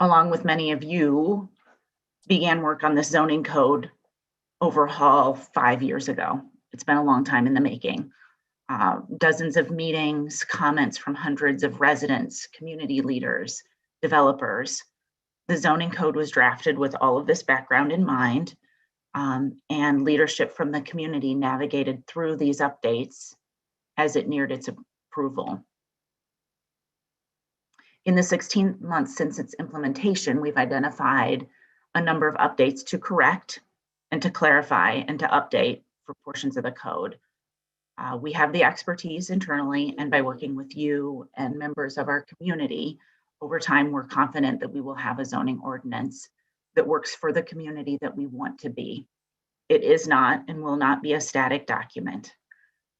along with many of you, began work on this zoning code overhaul 5 years ago. It's been a long time in the making. Dozens of meetings, comments from hundreds of residents, community leaders, developers. The zoning code was drafted with all of this background in mind, and leadership from the community navigated through these updates as it neared its approval. In the 16 months since its implementation, we've identified a number of updates to correct and to clarify and to update for portions of the code. We have the expertise internally, and by working with you and members of our community, over time, we're confident that we will have a zoning ordinance that works for the community that we want to be. It is not and will not be a static document.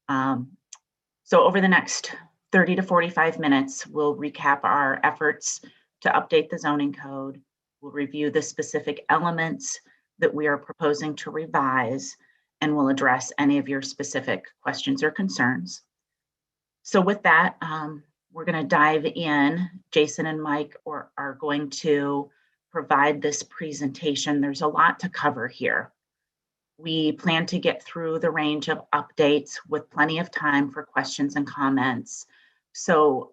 So over the next 30 to 45 minutes, we'll recap our efforts to update the zoning code. We'll review the specific elements that we are proposing to revise, and we'll address any of your specific questions or concerns. So with that, we're going to dive in. Jason and Mike are going to provide this presentation. There's a lot to cover here. We plan to get through the range of updates with plenty of time for questions and comments. So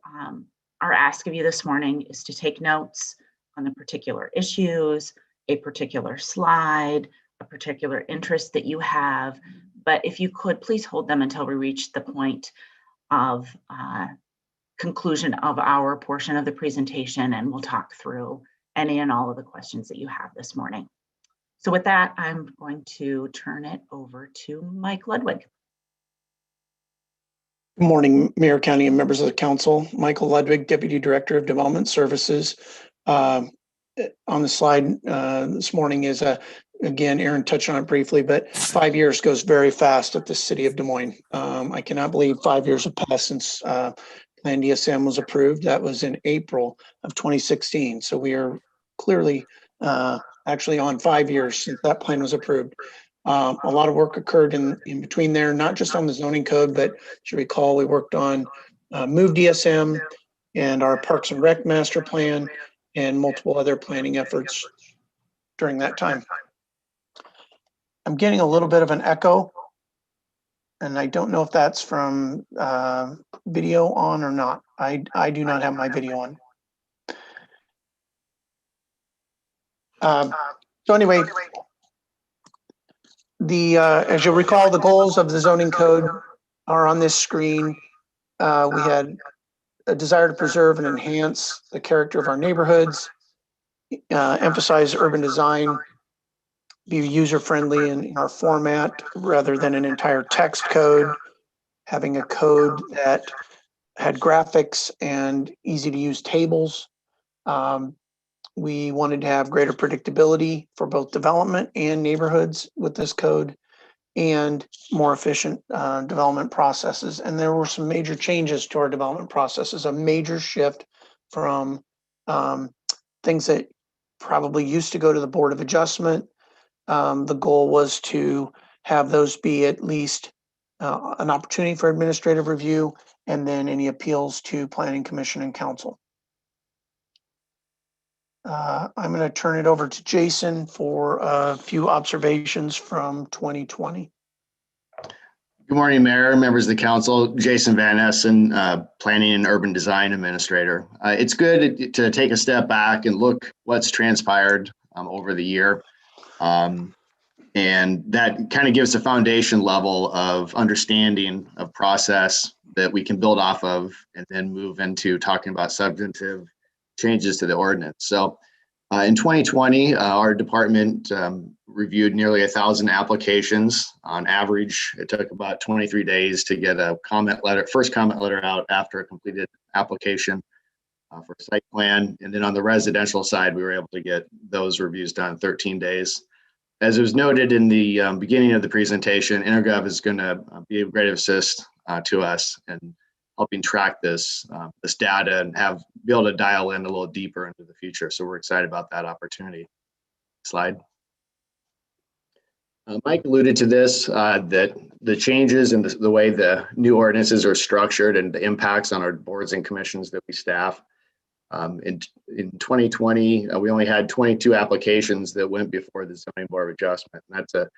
our ask of you this morning is to take notes on the particular issues, a particular slide, a particular interest that you have. But if you could, please hold them until we reach the point of conclusion of our portion of the presentation, and we'll talk through any and all of the questions that you have this morning. So with that, I'm going to turn it over to Mike Ludwig. Good morning, Mayor, County, and members of the council. Michael Ludwig, Deputy Director of Development Services. On the slide this morning is, again, Aaron touched on it briefly, but 5 years goes very fast at the city of Des Moines. I cannot believe 5 years have passed since Plan DSM was approved. That was in April of 2016. So we are clearly actually on 5 years since that plan was approved. A lot of work occurred in between there, not just on the zoning code, but as you recall, we worked on Move DSM and our Parks and Rec master plan and multiple other planning efforts during that time. I'm getting a little bit of an echo, and I don't know if that's from video on or not. I do not have my video on. So anyway, as you'll recall, the goals of the zoning code are on this screen. We had a desire to preserve and enhance the character of our neighborhoods, emphasize urban design, be user-friendly in our format rather than an entire text code, having a code that had graphics and easy-to-use tables. We wanted to have greater predictability for both development and neighborhoods with this code, and more efficient development processes. And there were some major changes to our development processes, a major shift from things that probably used to go to the Board of Adjustment. The goal was to have those be at least an opportunity for administrative review, and then any appeals to Planning Commission and Council. I'm going to turn it over to Jason for a few observations from 2020. Good morning, Mayor, members of the council. Jason Van Essen, Planning and Urban Design Administrator. It's good to take a step back and look what's transpired over the year. And that kind of gives a foundation level of understanding of process that we can build off of, and then move into talking about substantive changes to the ordinance. So in 2020, our department reviewed nearly 1,000 applications. On average, it took about 23 days to get a first comment letter out after a completed application for site plan. And then on the residential side, we were able to get those reviews done in 13 days. As was noted in the beginning of the presentation, Intergov is going to be a great assist to us in helping track this data and be able to dial in a little deeper into the future. So we're excited about that opportunity. Slide. Mike alluded to this, that the changes in the way the new ordinances are structured and the impacts on our boards and commissions that we staff. In 2020, we only had 22 applications that went before the zoning board of adjustment. And that's a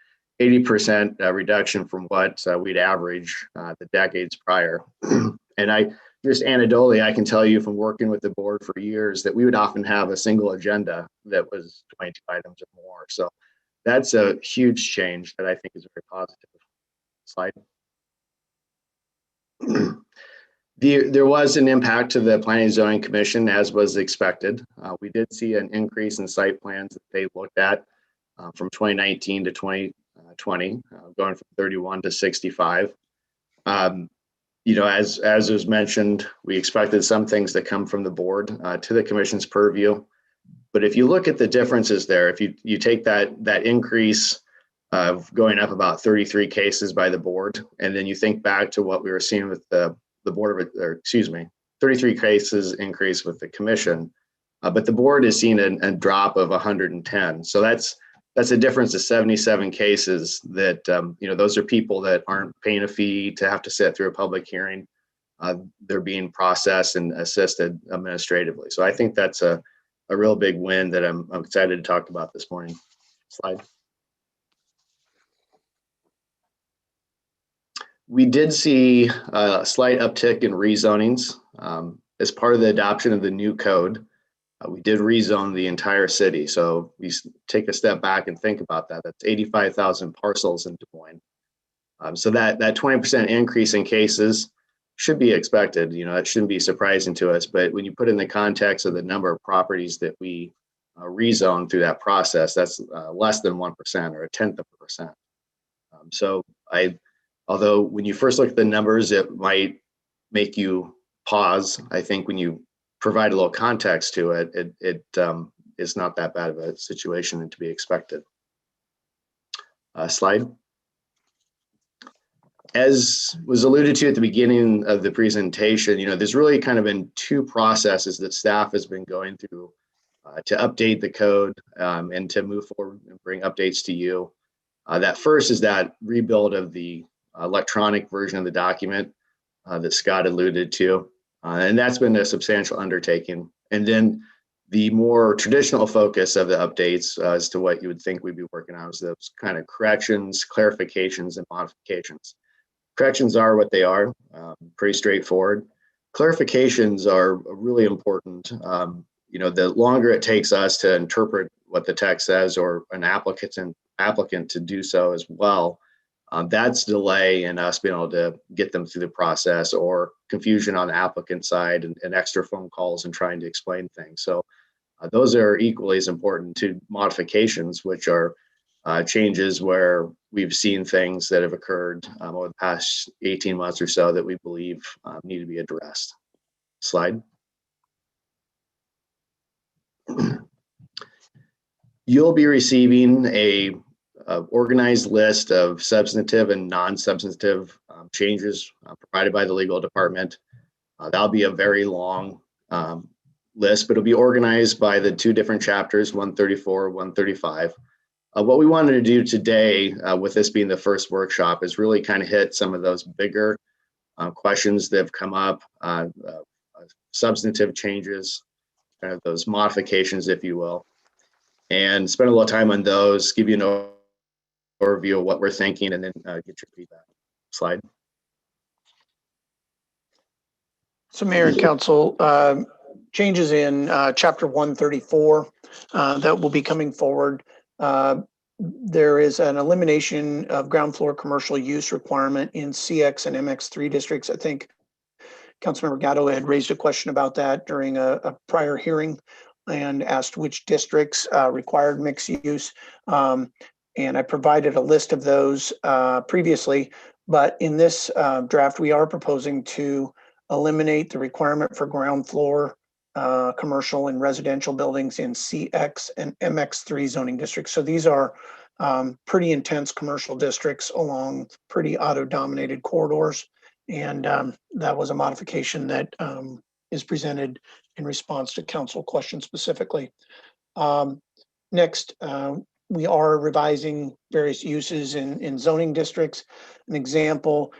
80% reduction from what we'd average the decades prior. And I just anecdotally, I can tell you from working with the board for years that we would often have a single agenda that was 22 items or more. So that's a huge change that I think is very positive. Slide. There was an impact to the Planning and Zoning Commission, as was expected. We did see an increase in site plans that they looked at from 2019 to 2020, going from 31 to 65. You know, as was mentioned, we expected some things to come from the board to the commission's purview. But if you look at the differences there, if you take that increase of going up about 33 cases by the board, and then you think back to what we were seeing with the board of, or excuse me, 33 cases increase with the commission, but the board has seen a drop of 110. So that's a difference of 77 cases that, you know, those are people that aren't paying a fee to have to sit through a public hearing. They're being processed and assisted administratively. So I think that's a real big win that I'm excited to talk about this morning. Slide. We did see a slight uptick in rezonings as part of the adoption of the new code. We did rezone the entire city. So we take a step back and think about that. That's 85,000 parcels in Des Moines. So that 20% increase in cases should be expected. You know, it shouldn't be surprising to us. But when you put in the context of the number of properties that we rezone through that process, that's less than 1% or a tenth of a percent. Although when you first look at the numbers, it might make you pause. I think when you provide a little context to it, it is not that bad of a situation and to be expected. Slide. As was alluded to at the beginning of the presentation, you know, there's really kind of been two processes that staff has been going through to update the code and to move forward and bring updates to you. That first is that rebuild of the electronic version of the document that Scott alluded to. And that's been a substantial undertaking. And then the more traditional focus of the updates as to what you would think we'd be working on is those kind of corrections, clarifications, and modifications. Corrections are what they are, pretty straightforward. Clarifications are really important. You know, the longer it takes us to interpret what the text says or an applicant to do so as well, that's delay in us being able to get them through the process, or confusion on the applicant side and extra phone calls and trying to explain things. So those are equally as important to modifications, which are changes where we've seen things that have occurred over the past 18 months or so that we believe need to be addressed. Slide. You'll be receiving a organized list of substantive and non-substantive changes provided by the legal department. That'll be a very long list, but it'll be organized by the two different chapters, 134, 135. What we wanted to do today with this being the first workshop is really kind of hit some of those bigger questions that have come up, substantive changes, kind of those modifications, if you will, and spend a little time on those, give you an overview of what we're thinking, and then get your feedback. Slide. So Mayor and Council, changes in Chapter 134 that will be coming forward. There is an elimination of ground floor commercial use requirement in CX and MX3 districts. I think Councilmember Gatto had raised a question about that during a prior hearing and asked which districts required mixed use. And I provided a list of those previously, but in this draft, we are proposing to eliminate the requirement for ground floor commercial and residential buildings in CX and MX3 zoning districts. So these are pretty intense commercial districts along pretty auto-dominated corridors. And that was a modification that is presented in response to council questions specifically. Next, we are revising various uses in zoning districts. An example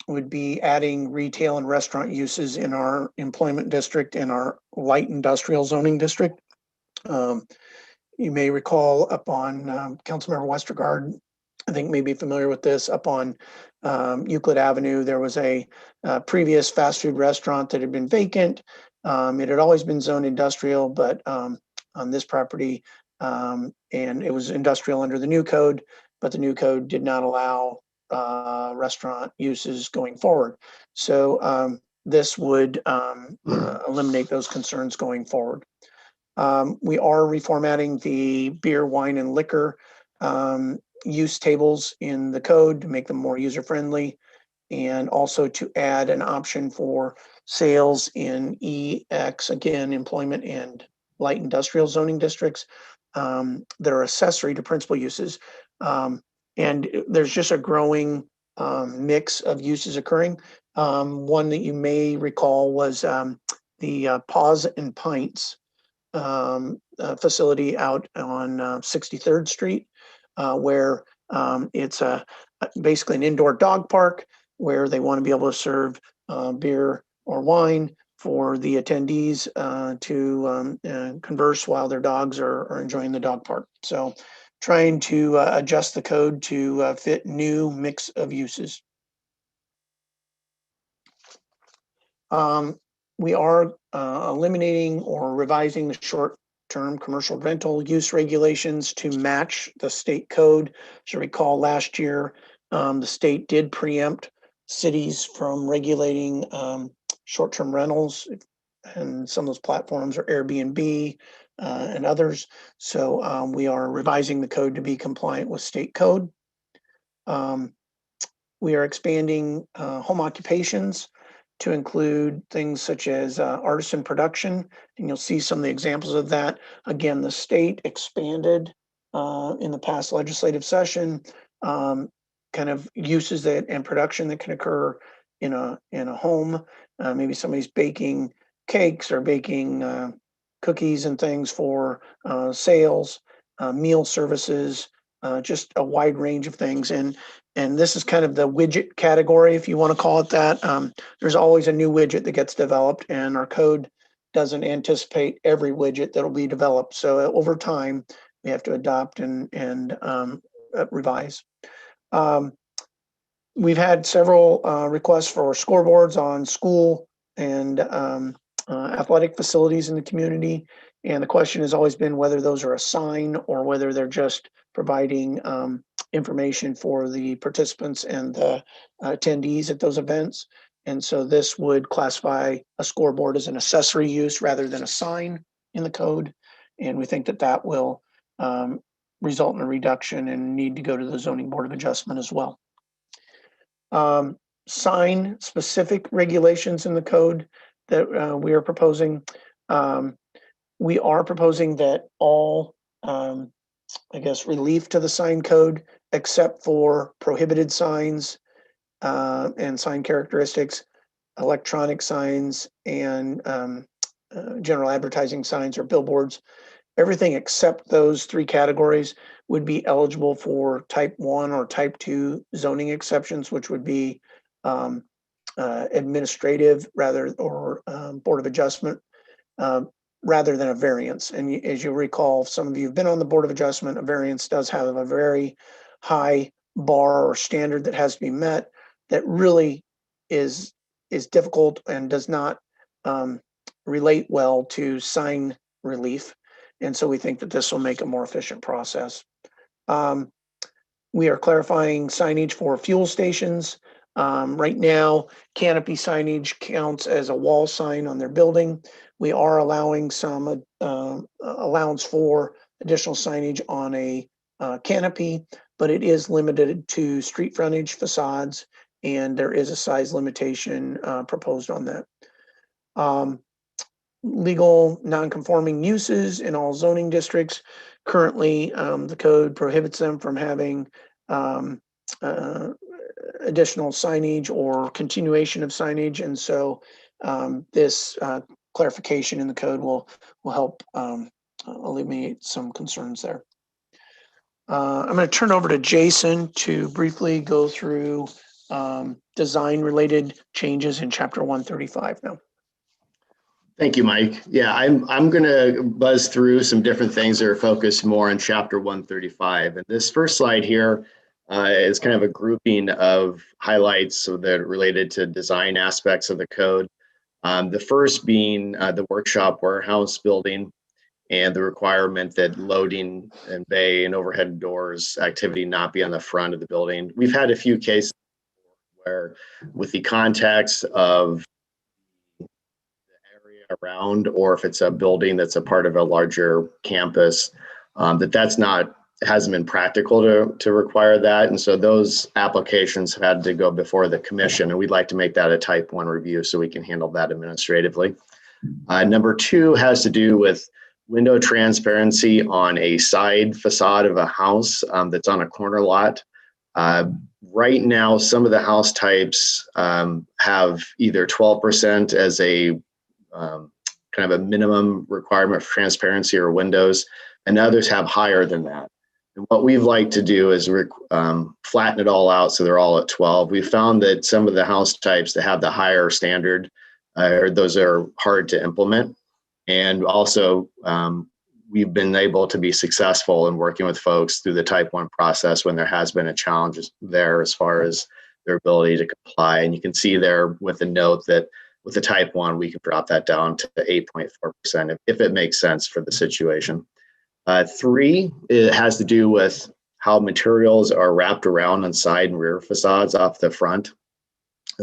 would be adding retail and restaurant uses in our employment district and our light industrial zoning district. You may recall up on Councilmember Westergaard, I think may be familiar with this, up on Euclid Avenue, there was a previous fast food restaurant that had been vacant. It had always been zoned industrial, but on this property, and it was industrial under the new code, but the new code did not allow restaurant uses going forward. So this would eliminate those concerns going forward. We are reformatting the beer, wine, and liquor use tables in the code to make them more user-friendly, and also to add an option for sales in EX, again, employment and light industrial zoning districts that are accessory to principal uses. And there's just a growing mix of uses occurring. One that you may recall was the Paws and Pints facility out on 63rd Street, where it's basically an indoor dog park where they want to be able to serve beer or wine for the attendees to converse while their dogs are enjoying the dog park. So trying to adjust the code to fit new mix of uses. We are eliminating or revising the short-term commercial rental use regulations to match the state code. As you recall, last year, the state did preempt cities from regulating short-term rentals, and some of those platforms are Airbnb and others. So we are revising the code to be compliant with state code. We are expanding home occupations to include things such as artisan production, and you'll see some of the examples of that. Again, the state expanded in the past legislative session kind of uses that and production that can occur in a home. Maybe somebody's baking cakes or baking cookies and things for sales, meal services, just a wide range of things. And this is kind of the widget category, if you want to call it that. There's always a new widget that gets developed, and our code doesn't anticipate every widget that will be developed. So over time, we have to adopt and revise. We've had several requests for scoreboards on school and athletic facilities in the community. And the question has always been whether those are a sign or whether they're just providing information for the participants and the attendees at those events. And so this would classify a scoreboard as an accessory use rather than a sign in the code. And we think that that will result in a reduction and need to go to the Zoning Board of Adjustment as well. Sign specific regulations in the code that we are proposing. We are proposing that all, I guess, relief to the sign code, except for prohibited signs and sign characteristics, electronic signs, and general advertising signs or billboards. Everything except those three categories would be eligible for type 1 or type 2 zoning exceptions, which would be administrative or Board of Adjustment rather than a variance. And as you'll recall, some of you have been on the Board of Adjustment, a variance does have a very high bar or standard that has to be met that really is difficult and does not relate well to sign relief. And so we think that this will make a more efficient process. We are clarifying signage for fuel stations. Right now, canopy signage counts as a wall sign on their building. We are allowing some allowance for additional signage on a canopy, but it is limited to street frontage facades, and there is a size limitation proposed on that. Legal non-conforming uses in all zoning districts. Currently, the code prohibits them from having additional signage or continuation of signage. And so this clarification in the code will help alleviate some concerns there. I'm going to turn over to Jason to briefly go through design-related changes in Chapter 135 now. Thank you, Mike. Yeah, I'm going to buzz through some different things that are focused more on Chapter 135. And this first slide here is kind of a grouping of highlights that are related to design aspects of the code. The first being the workshop warehouse building and the requirement that loading and bay and overhead doors activity not be on the front of the building. We've had a few cases where, with the context of the area around, or if it's a building that's a part of a larger campus, that's not, hasn't been practical to require that. And so those applications have had to go before the commission, and we'd like to make that a type 1 review so we can handle that administratively. Number 2 has to do with window transparency on a side facade of a house that's on a corner lot. Right now, some of the house types have either 12% as a kind of a minimum requirement for transparency or windows, and others have higher than that. And what we'd like to do is flatten it all out so they're all at 12. We found that some of the house types that have the higher standard, or those are hard to implement. And also, we've been able to be successful in working with folks through the type 1 process when there has been a challenge there as far as their ability to comply. And you can see there with a note that with the type 1, we can drop that down to 8.4% if it makes sense for the situation. 3, it has to do with how materials are wrapped around on side and rear facades off the front.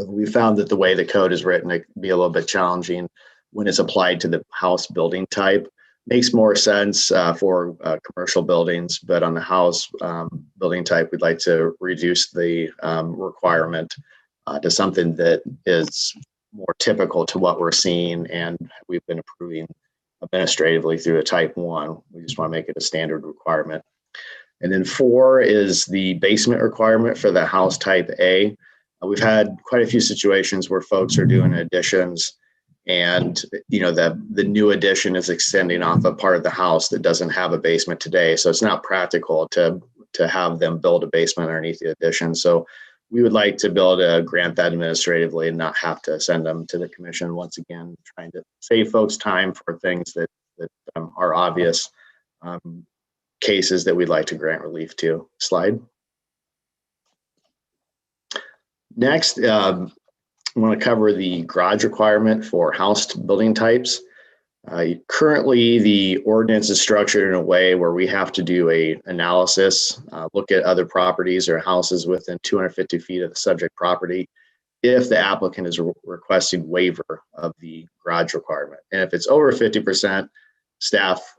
We found that the way the code is written, it can be a little bit challenging when it's applied to the house building type. Makes more sense for commercial buildings, but on the house building type, we'd like to reduce the requirement to something that is more typical to what we're seeing, and we've been approving administratively through a type 1. We just want to make it a standard requirement. And then 4 is the basement requirement for the house type A. We've had quite a few situations where folks are doing additions, and the new addition is extending off a part of the house that doesn't have a basement today. So it's not practical to have them build a basement underneath the addition. So we would like to be able to grant that administratively and not have to send them to the commission once again, trying to save folks time for things that are obvious cases that we'd like to grant relief to. Slide. Next, I want to cover the garage requirement for housed building types. Currently, the ordinance is structured in a way where we have to do a analysis, look at other properties or houses within 250 feet of the subject property if the applicant is requesting waiver of the garage requirement. And if it's over 50%, staff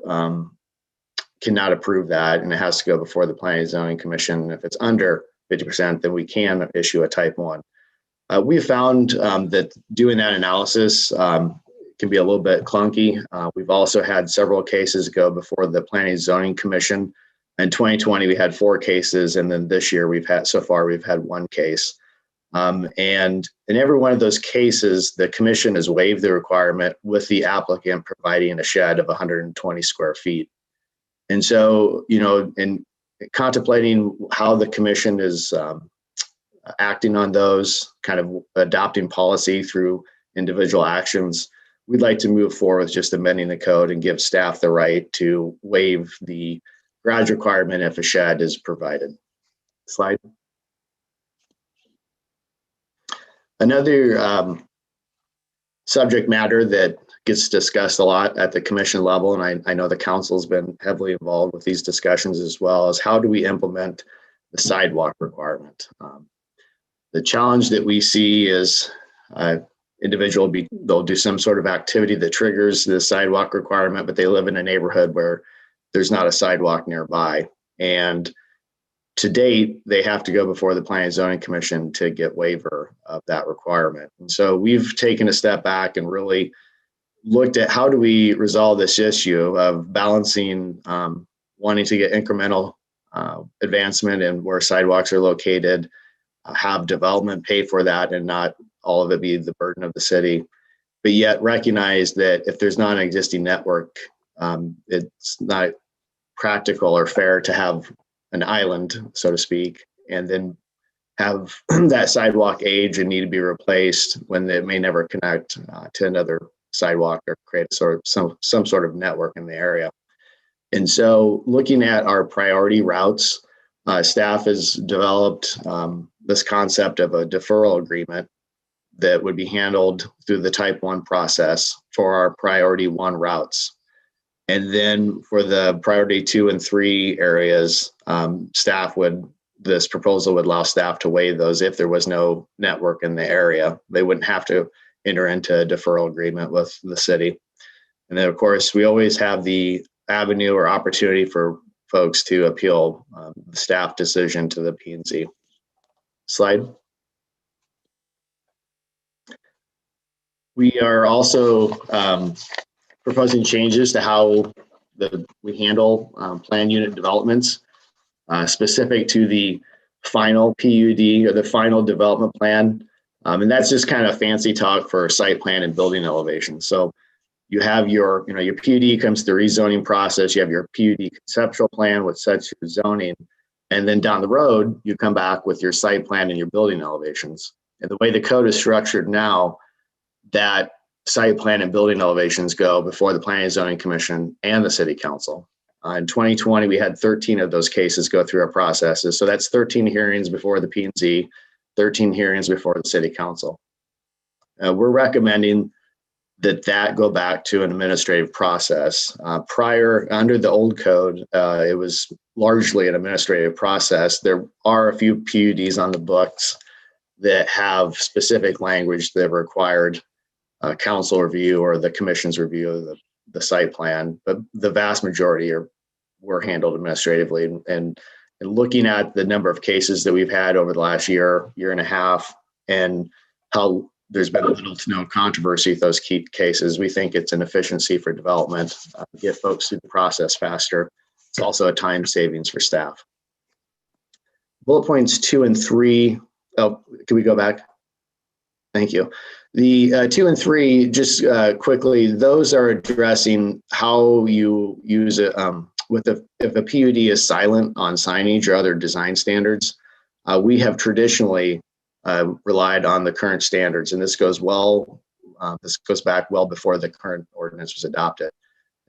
cannot approve that, and it has to go before the Planning and Zoning Commission. If it's under 50%, then we can issue a type 1. We found that doing that analysis can be a little bit clunky. We've also had several cases go before the Planning and Zoning Commission. In 2020, we had 4 cases, and then this year we've had 1 case. And in every one of those cases, the commission has waived the requirement with the applicant providing a shed of 120 square feet. And so, in contemplating how the commission is acting on those, kind of adopting policy through individual actions, we'd like to move forward with just amending the code and give staff the right to waive the garage requirement if a shed is provided. Slide. Another subject matter that gets discussed a lot at the commission level, and I know the council's been heavily involved with these discussions as well, is how do we implement the sidewalk requirement? The challenge that we see is individual they'll do some sort of activity that triggers the sidewalk requirement, but they live in a neighborhood where there's not a sidewalk nearby. And to date, they have to go before the Planning and Zoning Commission to get waiver of that requirement. And so we've taken a step back and really looked at how do we resolve this issue of balancing wanting to get incremental advancement in where sidewalks are located, have development pay for that and not all of it be the burden of the city, but yet recognize that if there's not an existing network, it's not practical or fair to have an island, so to speak, and then have that sidewalk age and need to be replaced when they may never connect to another sidewalk or create some sort of network in the area. And so looking at our priority routes, staff has developed this concept of a deferral agreement that would be handled through the type 1 process for our priority 1 routes. And then for the priority 2 and 3 areas, this proposal would allow staff to waive those if there was no network in the area. They wouldn't have to enter into a deferral agreement with the city. And then of course, we always have the avenue or opportunity for folks to appeal the staff decision to the P&Z. Slide. We are also proposing changes to how we handle plan unit developments specific to the final PUD or the final development plan. And that's just kind of fancy talk for site plan and building elevation. So you have your PUD comes through rezoning process. You have your PUD conceptual plan, which sets your zoning. And then down the road, you come back with your site plan and your building elevations. And the way the code is structured now, that site plan and building elevations go before the Planning and Zoning Commission and the City Council. In 2020, we had 13 of those cases go through our processes. So that's 13 hearings before the P&Z, 13 hearings before the City Council. We're recommending that go back to an administrative process. Under the old code, it was largely an administrative process. There are a few PUDs on the books that have specific language that required council review or the commission's review of the site plan, but the vast majority were handled administratively. And looking at the number of cases that we've had over the last year and a half, and how there's been little to no controversy with those key cases, we think it's an efficiency for development, get folks through the process faster. It's also a time savings for staff. Bullet points 2 and 3. Oh, can we go back? Thank you. The 2 and 3, just quickly, those are addressing how you use it if a PUD is silent on signage or other design standards. We have traditionally relied on the current standards, and this goes back well before the current ordinance was adopted.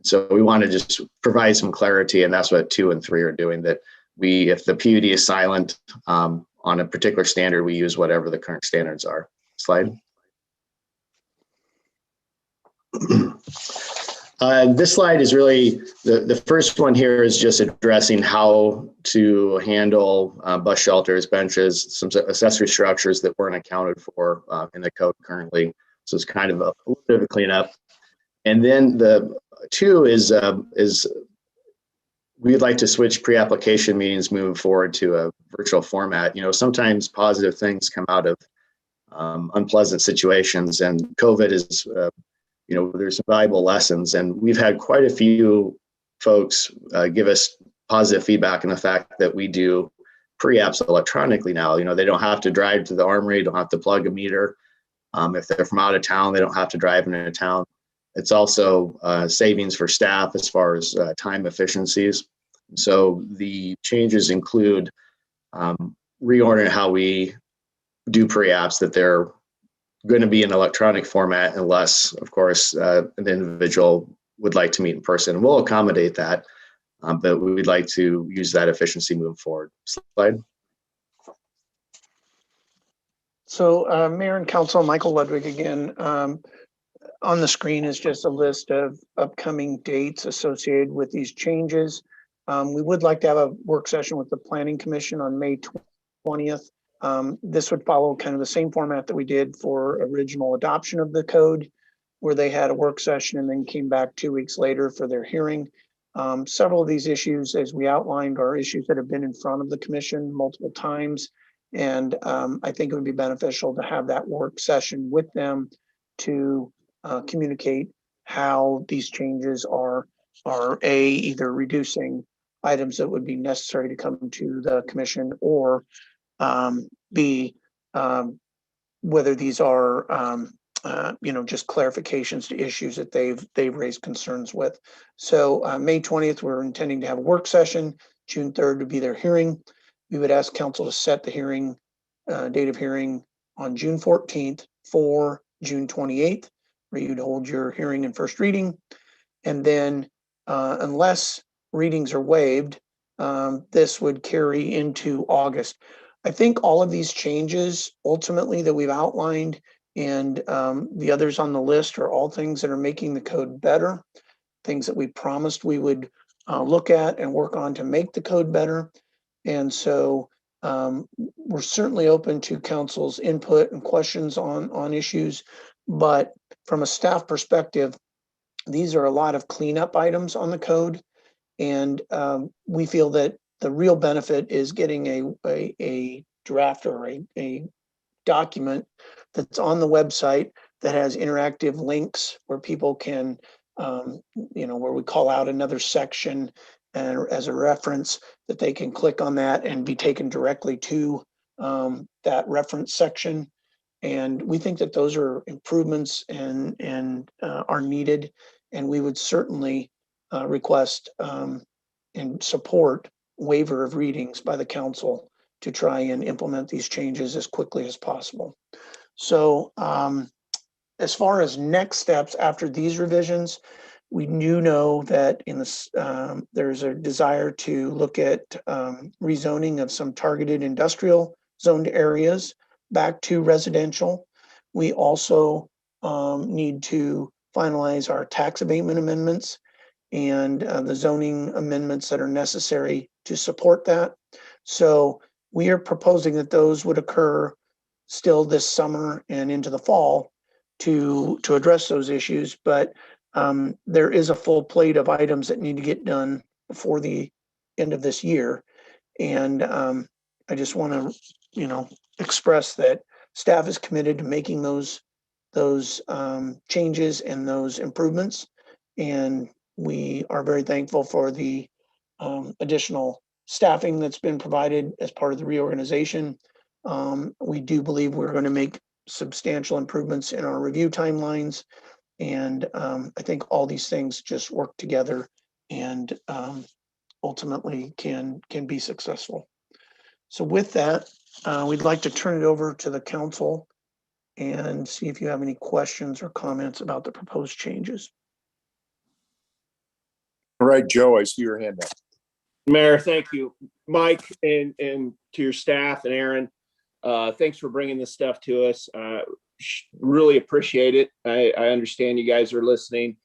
So we want to just provide some clarity, and that's what 2 and 3 are doing. That if the PUD is silent on a particular standard, we use whatever the current standards are. Slide. This slide is really, the first one here is just addressing how to handle bus shelters, benches, some accessory structures that weren't accounted for in the code currently. So it's kind of a little bit of a cleanup. And then the 2 is we'd like to switch pre-application meetings moving forward to a virtual format. Sometimes positive things come out of unpleasant situations, and COVID is there's some valuable lessons, and we've had quite a few folks give us positive feedback on the fact that we do pre-apps electronically now. They don't have to drive to the Armory, don't have to plug a meter. If they're from out of town, they don't have to drive into town. It's also savings for staff as far as time efficiencies. So the changes include reordering how we do pre-apps, that they're going to be in electronic format unless, of course, an individual would like to meet in person. We'll accommodate that, but we'd like to use that efficiency moving forward. Slide. So Mayor and Council, Michael Ludwig again. On the screen is just a list of upcoming dates associated with these changes. We would like to have a work session with the Planning Commission on May 20th. This would follow kind of the same format that we did for original adoption of the code, where they had a work session and then came back 2 weeks later for their hearing. Several of these issues, as we outlined, are issues that have been in front of the commission multiple times. And I think it would be beneficial to have that work session with them to communicate how these changes are either reducing items that would be necessary to come to the commission, or B, whether these are just clarifications to issues that they've raised concerns with. So May 20th, we're intending to have a work session. June 3rd would be their hearing. We would ask council to set the hearing date of hearing on June 14th for June 28th, where you'd hold your hearing and first reading. And then unless readings are waived, this would carry into August. I think all of these changes ultimately that we've outlined and the others on the list are all things that are making the code better, things that we promised we would look at and work on to make the code better. And so we're certainly open to council's input and questions on issues, but from a staff perspective, these are a lot of cleanup items on the code. And we feel that the real benefit is getting a draft or a document that's on the website that has interactive links where people can, where we call out another section and as a reference that they can click on that and be taken directly to that reference section. And we think that those are improvements and are needed. And we would certainly request and support waiver of readings by the council to try and implement these changes as quickly as possible. So as far as next steps after these revisions, we do know that in this there's a desire to look at rezoning of some targeted industrial zoned areas back to residential. We also need to finalize our tax abatement amendments and the zoning amendments that are necessary to support that. So we are proposing that those would occur still this summer and into the fall to address those issues. But there is a full plate of items that need to get done before the end of this year. And I just want to, express that staff is committed to making those changes and those improvements. And we are very thankful for the additional staffing that's been provided as part of the reorganization. We do believe we're going to make substantial improvements in our review timelines. And I think all these things just work together and ultimately can be successful. So with that, we'd like to turn it over to the council and see if you have any questions or comments about the proposed changes. All right, Joe, I see your hand up. Mayor, thank you. Mike, and to your staff and Aaron, thanks for bringing this stuff to us. Really appreciate it. I understand you guys are listening.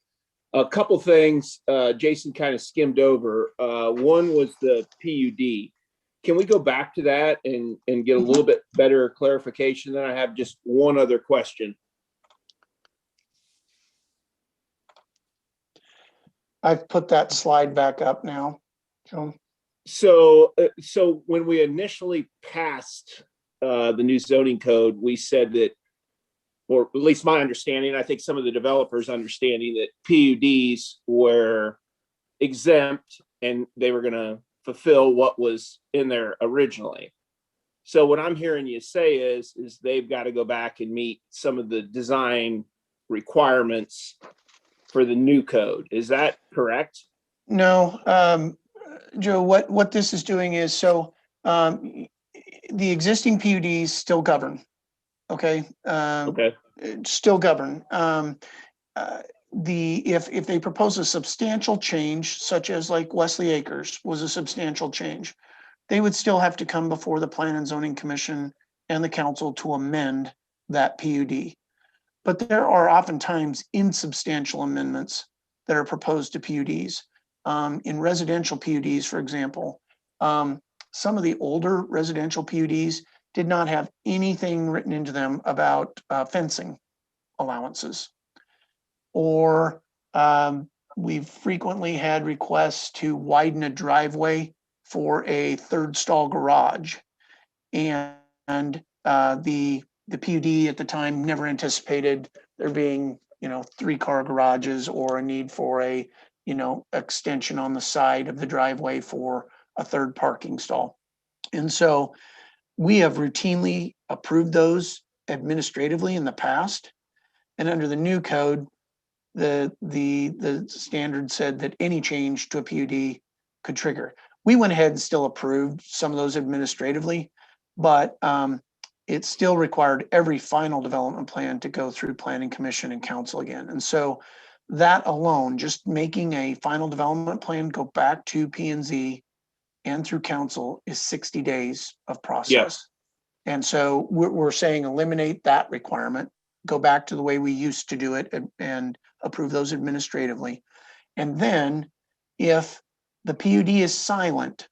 A couple things Jason kind of skimmed over. One was the PUD. Can we go back to that and get a little bit better clarification? Then I have just one other question. I've put that slide back up now, Joe. So when we initially passed the new zoning code, we said that, or at least my understanding, I think some of the developers understanding that PUDs were exempt and they were going to fulfill what was in there originally. So what I'm hearing you say is they've got to go back and meet some of the design requirements for the new code. Is that correct? No, Joe, what this is doing is, so the existing PUDs still govern. Okay. Okay. Still govern. If they propose a substantial change, such as like Wesley Acres was a substantial change, they would still have to come before the Plan and Zoning Commission and the council to amend that PUD. But there are oftentimes insubstantial amendments that are proposed to PUDs. In residential PUDs, for example, some of the older residential PUDs did not have anything written into them about fencing allowances. Or we've frequently had requests to widen a driveway for a third stall garage. And the PUD at the time never anticipated there being, 3-car garages or a need for a, extension on the side of the driveway for a third parking stall. And so we have routinely approved those administratively in the past. And under the new code, the standard said that any change to a PUD could trigger. We went ahead and still approved some of those administratively, but it still required every final development plan to go through planning commission and council again. And so that alone, just making a final development plan go back to P and Z and through council is 60 days of process. And so we're saying eliminate that requirement, go back to the way we used to do it and approve those administratively. And then if the PUD is silent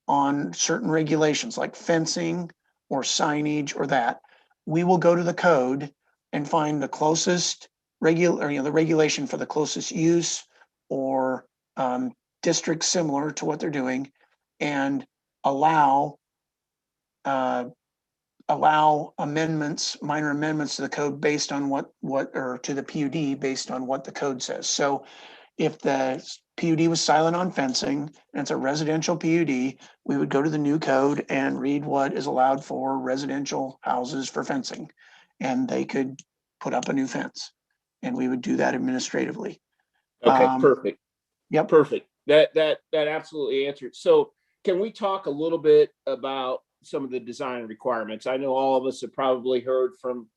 on certain regulations like fencing or signage or that, we will go to the code and find the closest the regulation for the closest use or district similar to what they're doing, and allow amendments, minor amendments to the code based on what or to the PUD based on what the code says. So if the PUD was silent on fencing and it's a residential PUD, we would go to the new code and read what is allowed for residential houses for fencing, and they could put up a new fence, and we would do that administratively. Okay, perfect. Yep. Perfect. That absolutely answered. So can we talk a little bit about some of the design requirements? I know all of us have probably heard from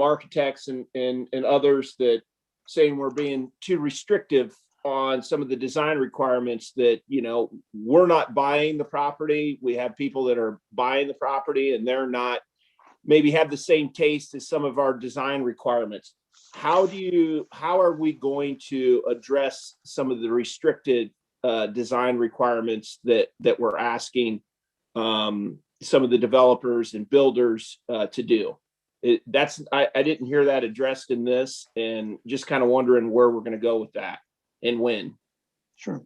architects and others that saying we're being too restrictive on some of the design requirements, that, you know, we're not buying the property. We have people that are buying the property and they're not, maybe have the same taste as some of our design requirements. How are we going to address some of the restricted design requirements that we're asking some of the developers and builders to do? I didn't hear that addressed in this, and just kind of wondering where we're going to go with that and when. Sure.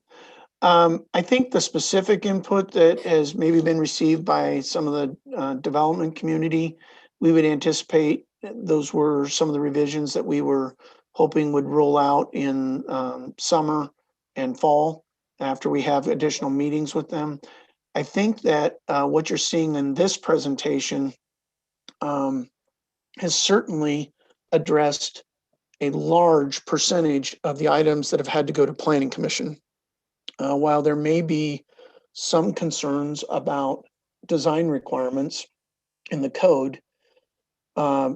I think the specific input that has maybe been received by some of the development community, we would anticipate those were some of the revisions that we were hoping would roll out in summer and fall after we have additional meetings with them. I think that what you're seeing in this presentation has certainly addressed a large percentage of the items that have had to go to Planning Commission. While there may be some concerns about design requirements in the code, a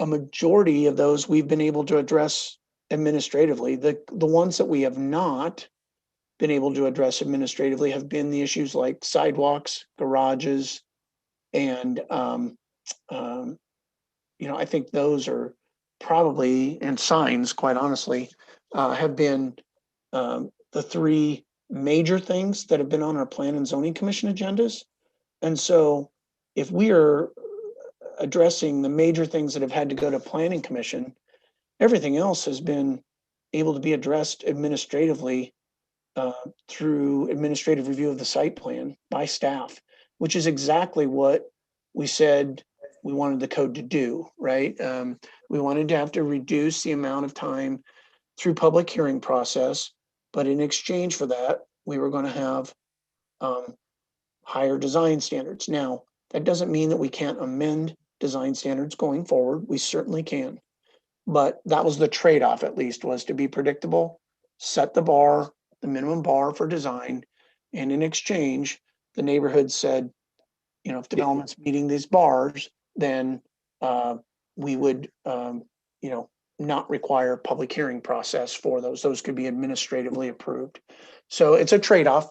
majority of those we've been able to address administratively. The ones that we have not been able to address administratively have been the issues like sidewalks, garages, and I think those are probably, and signs, quite honestly, have been the three major things that have been on our Plan and Zoning Commission agendas. And so if we are addressing the major things that have had to go to Planning Commission, everything else has been able to be addressed administratively through administrative review of the site plan by staff, which is exactly what we said we wanted the code to do, right? We wanted to have to reduce the amount of time through public hearing process, but in exchange for that, we were going to have higher design standards. Now, that doesn't mean that we can't amend design standards going forward. We certainly can. But that was the trade-off, at least, was to be predictable, set the bar, the minimum bar for design. And in exchange, the neighborhood said, if development's meeting these bars, then we would, not require public hearing process for those. Those could be administratively approved. So it's a trade-off,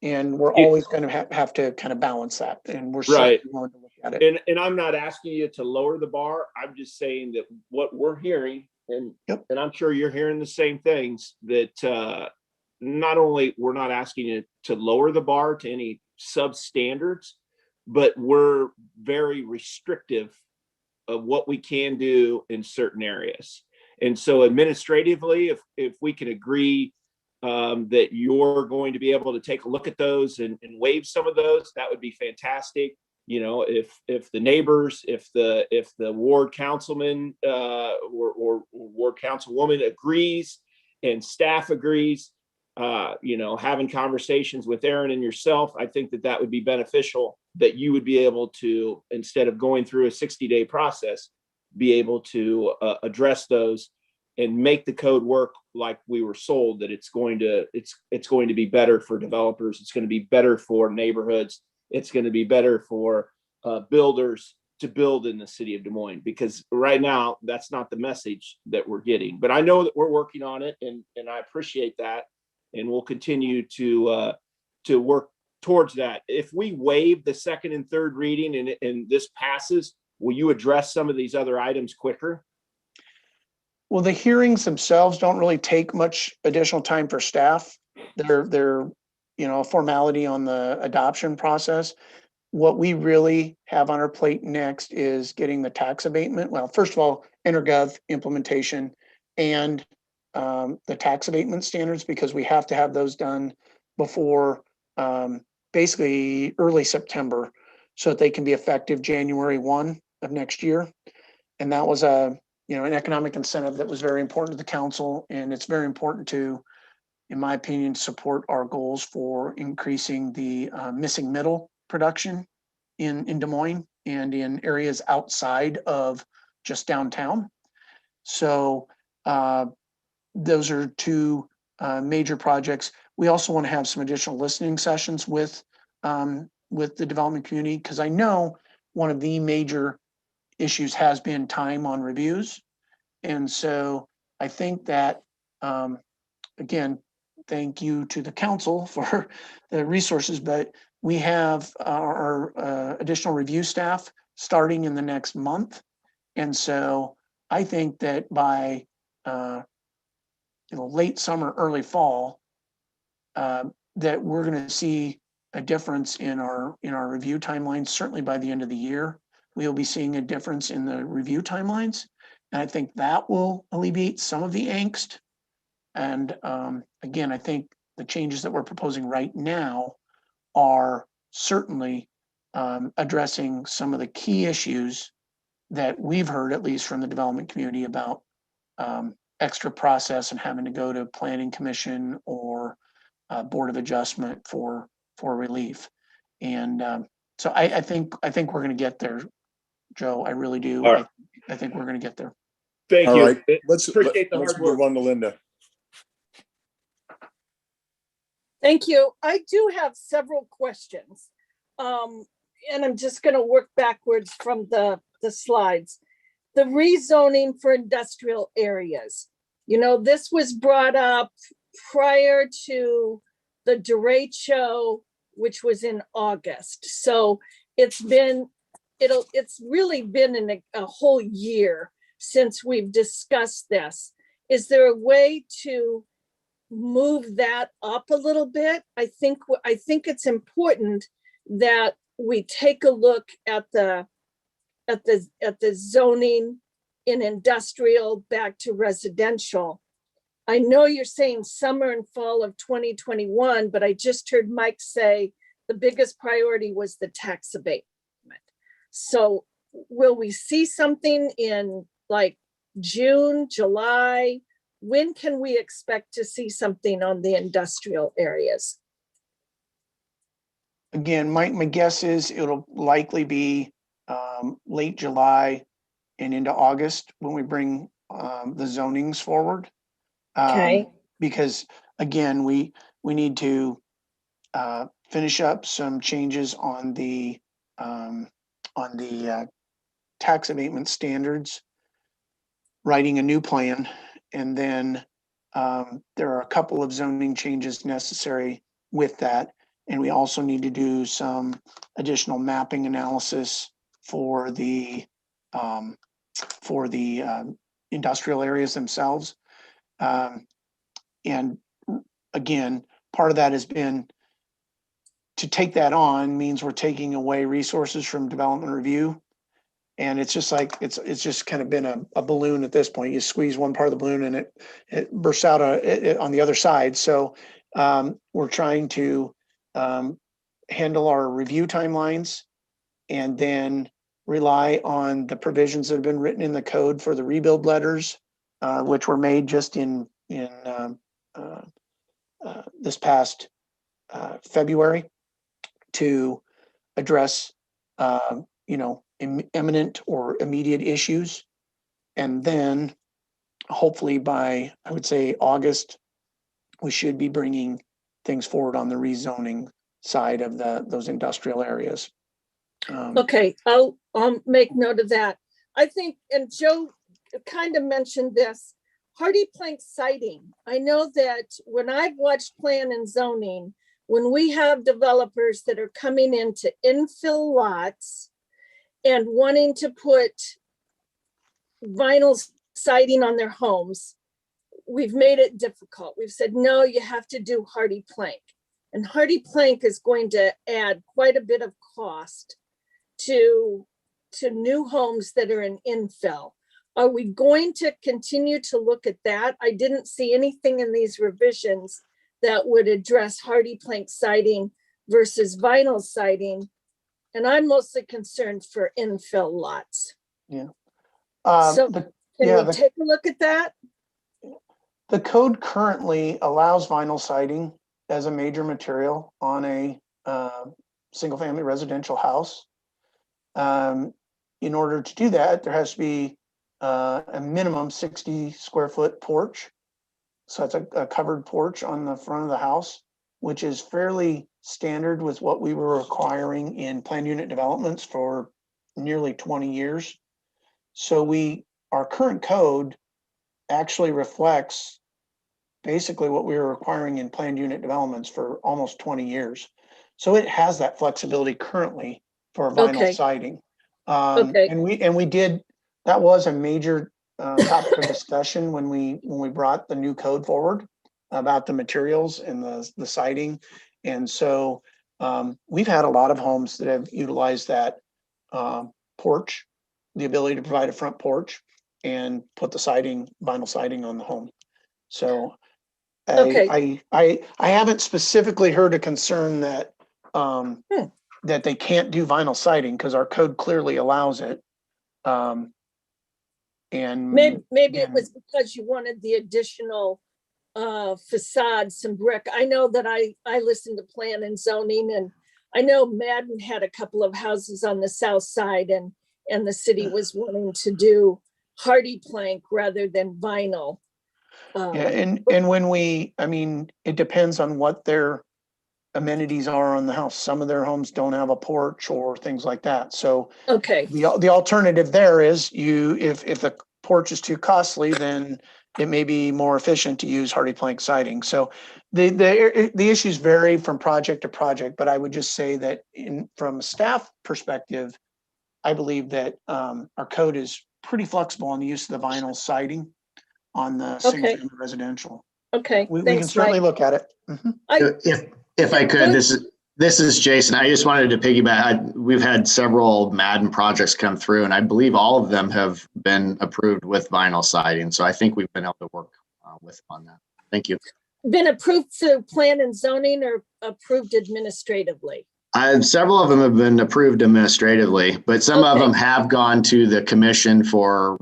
and we're always going to have to kind of balance that. And we're right. willing to look at it. And I'm not asking you to lower the bar. I'm just saying that what we're hearing, and I'm sure you're hearing the same things, that not only we're not asking you to lower the bar to any substandards, but we're very restrictive of what we can do in certain areas. And so administratively, if we can agree that you're going to be able to take a look at those and waive some of those, that would be fantastic. If the neighbors, if the ward councilman or ward councilwoman agrees and staff agrees, having conversations with Aaron and yourself, I think that would be beneficial, that you would be able to, instead of going through a 60-day process, be able to address those and make the code work like we were sold, that it's going to be better for developers. It's going to be better for neighborhoods. It's going to be better for builders to build in the city of Des Moines, because right now that's not the message that we're getting. But I know that we're working on it, and I appreciate that, and we'll continue to work towards that. If we waive the second and third reading and this passes, will you address some of these other items quicker? Well, the hearings themselves don't really take much additional time for staff. They're a formality on the adoption process. What we really have on our plate next is getting the tax abatement. Well, first of all, EnerGov implementation and the tax abatement standards, because we have to have those done before basically early September, so that they can be effective January 1 of next year. And that was an economic incentive that was very important to the council, and it's very important to, in my opinion, support our goals for increasing the missing middle production in Des Moines and in areas outside of just downtown. So those are two major projects. We also want to have some additional listening sessions with the development community, because I know one of the major issues has been time on reviews. And so I think that, again, thank you to the council for the resources, but we have our additional review staff starting in the next month. And so I think that by late summer, early fall, that we're going to see a difference in our review timelines. Certainly by the end of the year, we'll be seeing a difference in the review timelines. And I think that will alleviate some of the angst. And again, I think the changes that we're proposing right now are certainly addressing some of the key issues that we've heard, at least from the development community, about extra process and having to go to planning commission or board of adjustment for relief. And so I think we're going to get there, Joe. I really do. All right. I think we're going to get there. Thank All you. right, let's Appreciate the hard work. move on to Linda. Thank you. I do have several questions. And I'm just going to work backwards from the slides. The rezoning for industrial areas. This was brought up prior to the derecho, which was in August. So it's really been in a whole year since we've discussed this. Is there a way to move that up a little bit? I think it's important that we take a look at the zoning in industrial back to residential. I know you're saying summer and fall of 2021, but I just heard Mike say the biggest priority was the tax abatement. So will we see something in like June, July? When can we expect to see something on the industrial areas? Again, my guess is it'll likely be late July and into August when we bring the zonings forward. Okay. Because again, we need to finish up some changes on the tax abatement standards, writing a new plan, and then there are a couple of zoning changes necessary with that. And we also need to do some additional mapping analysis for the industrial areas themselves. And again, part of that has been to take that on means we're taking away resources from development review. And it's just like, it's just kind of been a balloon at this point. You squeeze one part of the balloon and it bursts out on the other side. So we're trying to handle our review timelines and then rely on the provisions that have been written in the code for the rebuild letters, which were made just in this past February, to address imminent or immediate issues. And then hopefully by, I would say, August, we should be bringing things forward on the rezoning side of those industrial areas. Okay, make note of that. I think, and Joe kind of mentioned this, hardy plank siding. I know that when I've watched plan and zoning, when we have developers that are coming into infill lots and wanting to put vinyl siding on their homes, we've made it difficult. We've said, no, you have to do hardy plank. And hardy plank is going to add quite a bit of cost to new homes that are in infill. Are we going to continue to look at that? I didn't see anything in these revisions that would address hardy plank siding versus vinyl siding. And I'm mostly concerned for infill lots. Yeah. So Can we take a look at that? The code currently allows vinyl siding as a major material on a single-family residential house. In order to do that, there has to be a minimum 60 square foot porch. So it's a covered porch on the front of the house, which is fairly standard with what we were requiring in planned unit developments for nearly 20 years. So our current code actually reflects basically what we were requiring in planned unit developments for almost 20 years. So it has that flexibility currently for vinyl siding. And we did, that was a major topic of discussion when we brought the new code forward about the materials and the siding. And so we've had a lot of homes that have utilized that porch, the ability to provide a front porch and put the vinyl siding on the home. So I haven't specifically heard a concern that that they can't do vinyl siding because our code clearly allows it. And maybe it was because you wanted the additional facade, some brick. I know that I listened to plan and zoning, and I know Madden had a couple of houses on the south side, and the city was wanting to do hardy plank rather than vinyl. And it depends on what their amenities are on the house. Some of their homes don't have a porch or things like that. So the alternative there is if the porch is too costly, then it may be more efficient to use hardy plank siding. So the issues vary from project to project, but I would just say that from a staff perspective, I believe that our code is pretty flexible on the use of the vinyl siding on the single family residential. Okay. We can certainly look at it. Mm-hmm. If I could, this is Jason. I just wanted to piggyback. We've had several Madden projects come through, and I believe all of them have been approved with vinyl siding. So I think we've been able to work with on that. Thank you. Been approved through plan and zoning or approved administratively? Several of them have been approved administratively, but some of them have gone to the commission for,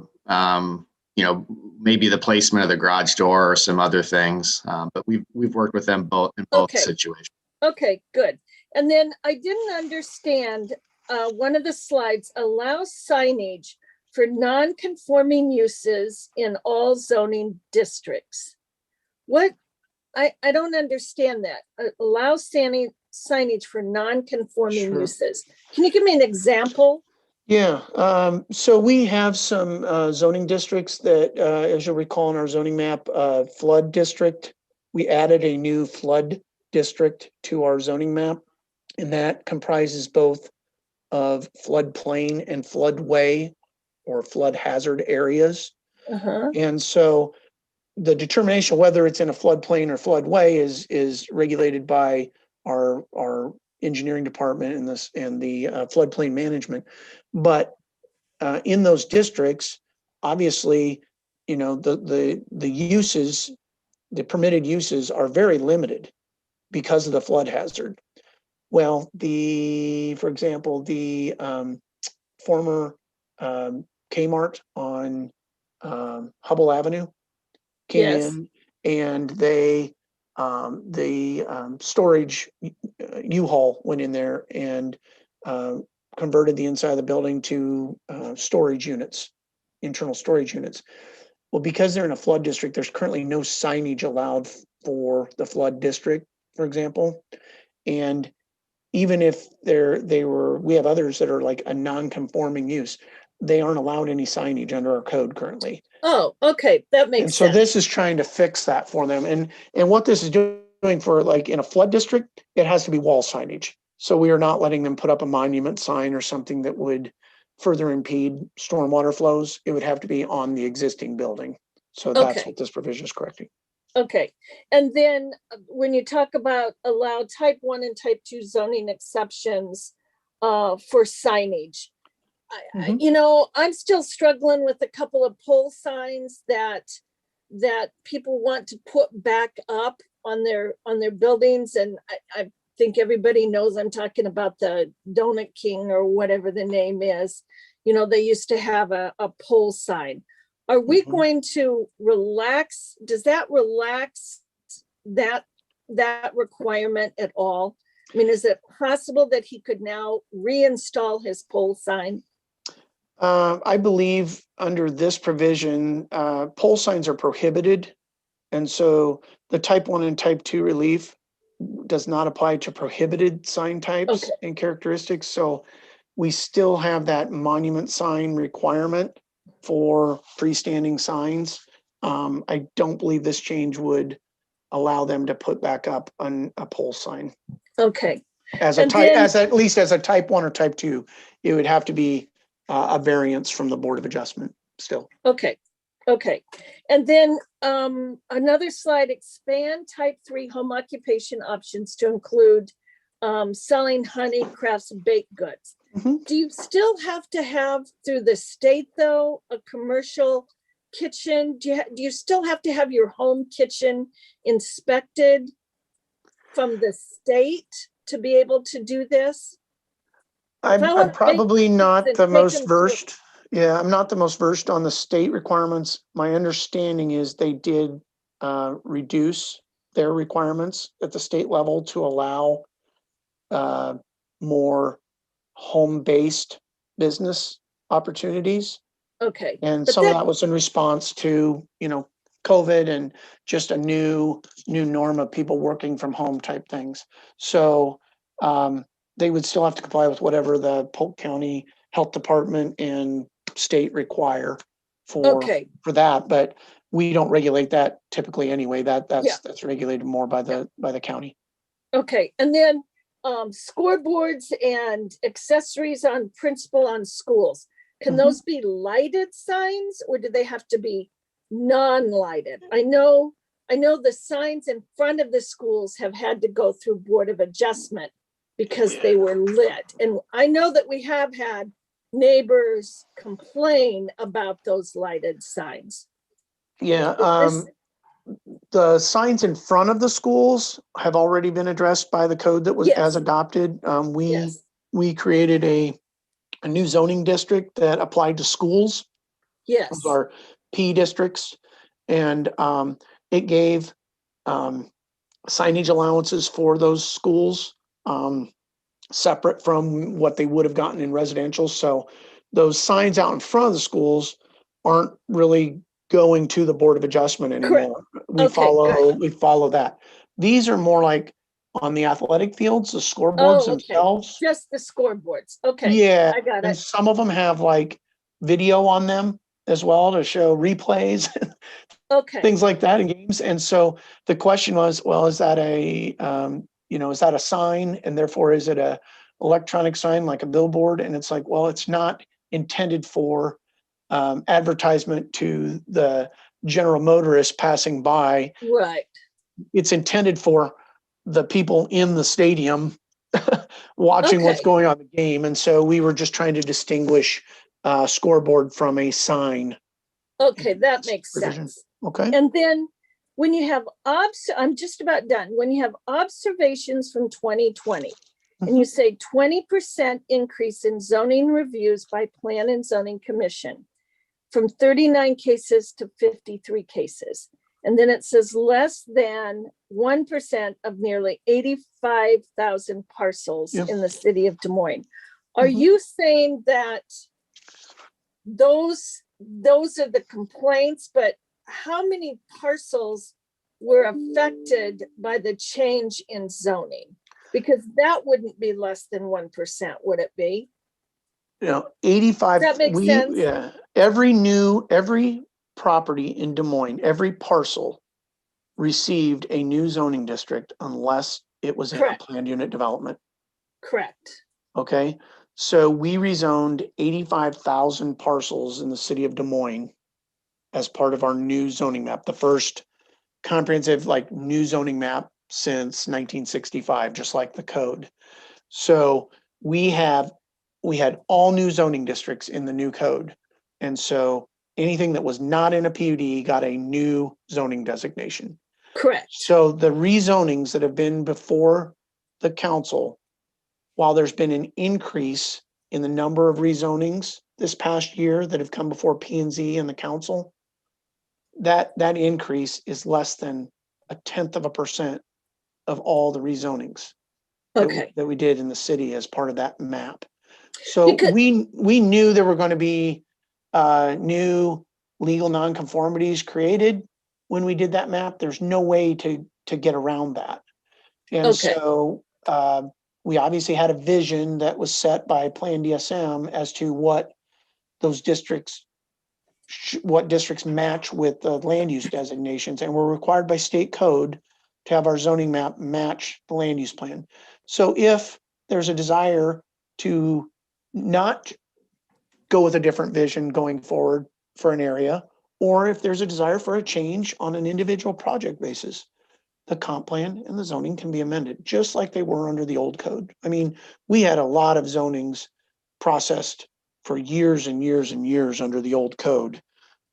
maybe the placement of the garage door or some other things. But we've worked with them both in both situations. Okay, good. And then I didn't understand one of the slides allows signage for non-conforming uses in all zoning districts. What? I don't understand that. Allow signage for non-conforming uses. Can you give me an example? Yeah, so we have some zoning districts that, as you'll recall in our zoning map, flood district, we added a new flood district to our zoning map, and that comprises both of floodplain and floodway or flood hazard areas. And so the determination whether it's in a floodplain or floodway is regulated by our engineering department and the floodplain management. But in those districts, obviously, the uses, the permitted uses are very limited because of the flood hazard. Well, for example, the former Kmart on Hubble Avenue came in, and the storage U-Haul went in there and converted the inside of the building to storage units, internal storage units. Well, because they're in a flood district, there's currently no signage allowed for the flood district, for example. And even if we have others that are like a non-conforming use, they aren't allowed any signage under our code currently. Oh, okay, that And makes so sense. this is trying to fix that for them. And what this is doing for, like, in a flood district, it has to be wall signage. So we are not letting them put up a monument sign or something that would further impede stormwater flows. It would have to be on the existing building. So that's Okay. what this provision is correcting. Okay, and then when you talk about allow type 1 and type 2 zoning exceptions for signage, Mhm. you know, I'm still struggling with a couple of pole signs that people want to put back up on their buildings, and I think everybody knows I'm talking about the Donut King or whatever the name is. You know, they used to have a pole sign. Are we Mhm. going to relax? Does that relax that requirement at all? I mean, is it possible that he could now reinstall his pole sign? I believe under this provision, pole signs are prohibited. And so the type 1 and type 2 relief does not apply to prohibited sign types Okay. and characteristics. So we still have that monument sign requirement for freestanding signs. I don't believe this change would allow them to put back up a pole sign. Okay, As And then- at least as a type 1 or type 2, it would have to be a variance from the Board of Adjustment still. okay. And then another slide, expand type 3 home occupation options to include selling honey, crafts, and baked goods. Mhm. Do you still have to have through the state though, a commercial kitchen? Do you still have to have your home kitchen inspected from the state to be able to do this? If I I'm want probably not then the take most them to- versed. Yeah, I'm not the most versed on the state requirements. My understanding is they did reduce their requirements at the state level to allow more home-based business opportunities. Okay, And but some of that- that was in response to, COVID and just a new norm of people working from home type things. So they would still have to comply with whatever the Polk County Health Department and state require for okay, that, but we don't regulate that typically anyway. Yeah. That's regulated more by the county. okay. And then scoreboards and accessories on principal on schools. Can Mhm. those be lighted signs or do they have to be non-lighted? I know the signs in front of the schools have had to go through Board of Adjustment because they were lit. And I know that we have had neighbors complain about those lighted signs. Yeah, This- the signs in front of the schools have already been addressed by the code that was Yes. as adopted. Yes, We created a new zoning district that applied to schools. yes, Those are P districts. And it gave signage allowances for those schools separate from what they would have gotten in residential. So those signs out in front of the schools aren't really going to the Board of Adjustment anymore. We Okay, good. follow that. These are more like on the athletic fields, the scoreboards Oh, okay. themselves. Just the scoreboards. Okay, Yeah, I got and it. some of them have like video on them as well to show replays, Okay, things like that in games. And so the question was, well, is that a sign, and therefore is it a electronic sign like a billboard? And it's like, well, it's not intended for advertisement to the general motorist passing by. right. It's intended for the people in the stadium watching what's Okay. going on in the game. And so we were just trying to distinguish scoreboard from a sign. Okay, that makes Provision. sense. Okay. And then when you have I'm just about done. When you have observations from 2020 and you say 20% increase in zoning reviews by Plan and Zoning Commission from 39 cases to 53 cases. And then it says less than 1% of nearly 85,000 parcels Yep. in the city of Des Moines. Are Mhm. you saying that those are the complaints, but how many parcels were affected by the change in zoning? Because that wouldn't be less than 1%, would it be? 85. That makes sense. Yeah, every property in Des Moines, every parcel received a new zoning district unless it was in a Correct. planned unit development. Correct. Okay, so we rezoned 85,000 parcels in the city of Des Moines as part of our new zoning map, the first comprehensive new zoning map since 1965, just like the code. So we had all new zoning districts in the new code. And so anything that was not in a PUD got a new zoning designation. Correct. So the rezonings that have been before the council, while there's been an increase in the number of rezonings this past year that have come before P&Z and the council, that increase is less than 0.1% of all the rezonings Okay. that we did in the city as part of that map. So Because- we knew there were going to be new legal nonconformities created when we did that map. There's no way to get around that. And Okay. so we obviously had a vision that was set by Plan DSM as to what those districts match with the land use designations, and we're required by state code to have our zoning map match the land use plan. So if there's a desire to not go with a different vision going forward for an area, or if there's a desire for a change on an individual project basis, the comp plan and the zoning can be amended, just like they were under the old code. I mean, we had a lot of zonings processed for years and years and years under the old code.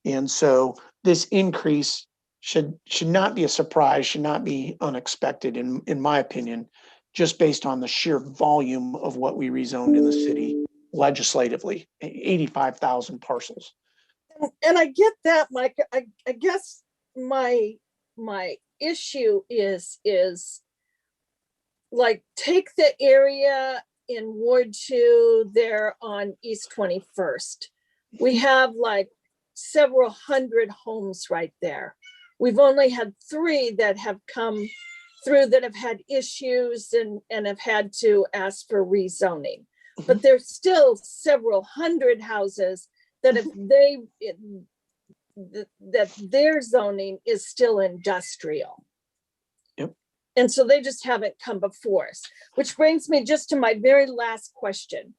And so this increase should not be a surprise, should not be unexpected, in my opinion, just based on the sheer volume of what we rezoned in the city legislatively, 85,000 parcels. And I get that, Mike. I guess my issue is like, take the area in Ward 2 there on East 21st. We have like several hundred homes right there. We've only had 3 that have come through that have had issues and have had to ask for rezoning. But there's still several hundred houses that if that their zoning is still industrial. Yep. And so they just haven't come before us, which brings me just to my very last question.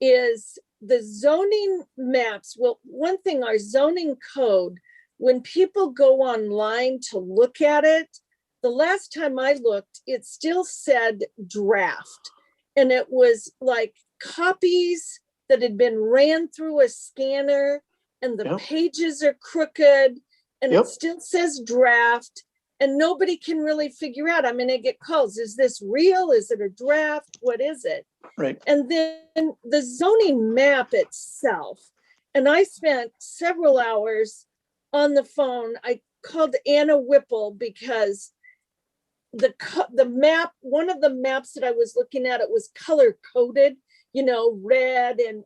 Is the zoning maps, well, one thing, our zoning code, when people go online to look at it, the last time I looked, it still said draft. And it was like copies that had been ran through a scanner, and the Yep. pages are crooked, and Yep. it still says draft, and nobody can really figure out. I mean, I get calls. Is this real? Is it a draft? What is it? Right. And then the zoning map itself, and I spent several hours on the phone. I called Anna Whipple because the map, one of the maps that I was looking at, it was color coded, you know, red and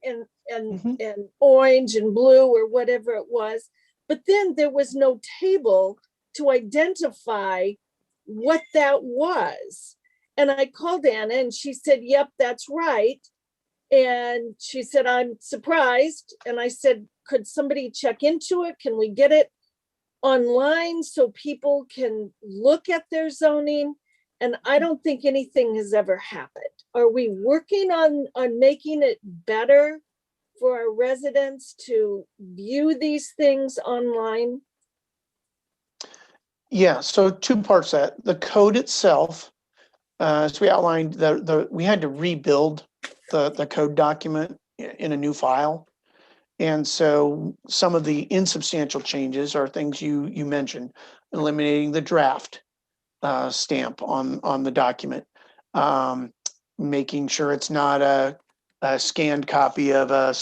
orange and blue or whatever it was. But then there was no table to identify what that was. And I called Anna and she said, yep, that's right. And she said, I'm surprised. And I said, could somebody check into it? Can we get it online so people can look at their zoning? And I don't think anything has ever happened. Are we working on making it better for our residents to view these things online? Yeah, so 2 parts of that. The code itself, as we outlined, we had to rebuild the code document in a new file. And so some of the insubstantial changes are things you mentioned, eliminating the draft stamp on the document, making sure it's not a scanned copy of a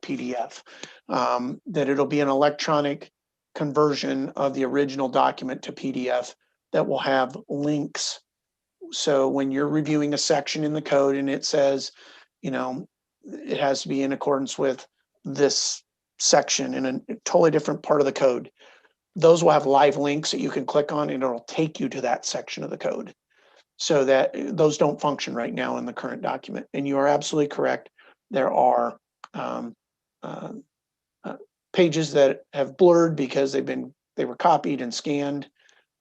PDF, that it'll be an electronic conversion of the original document to PDF that will have links. So when you're reviewing a section in the code and it says, you know, it has to be in accordance with this section in a totally different part of the code, those will have live links that you can click on and it'll take you to that section of the code. so that those don't function right now in the current document. And you are absolutely correct. There are pages that have blurred because they were copied and scanned.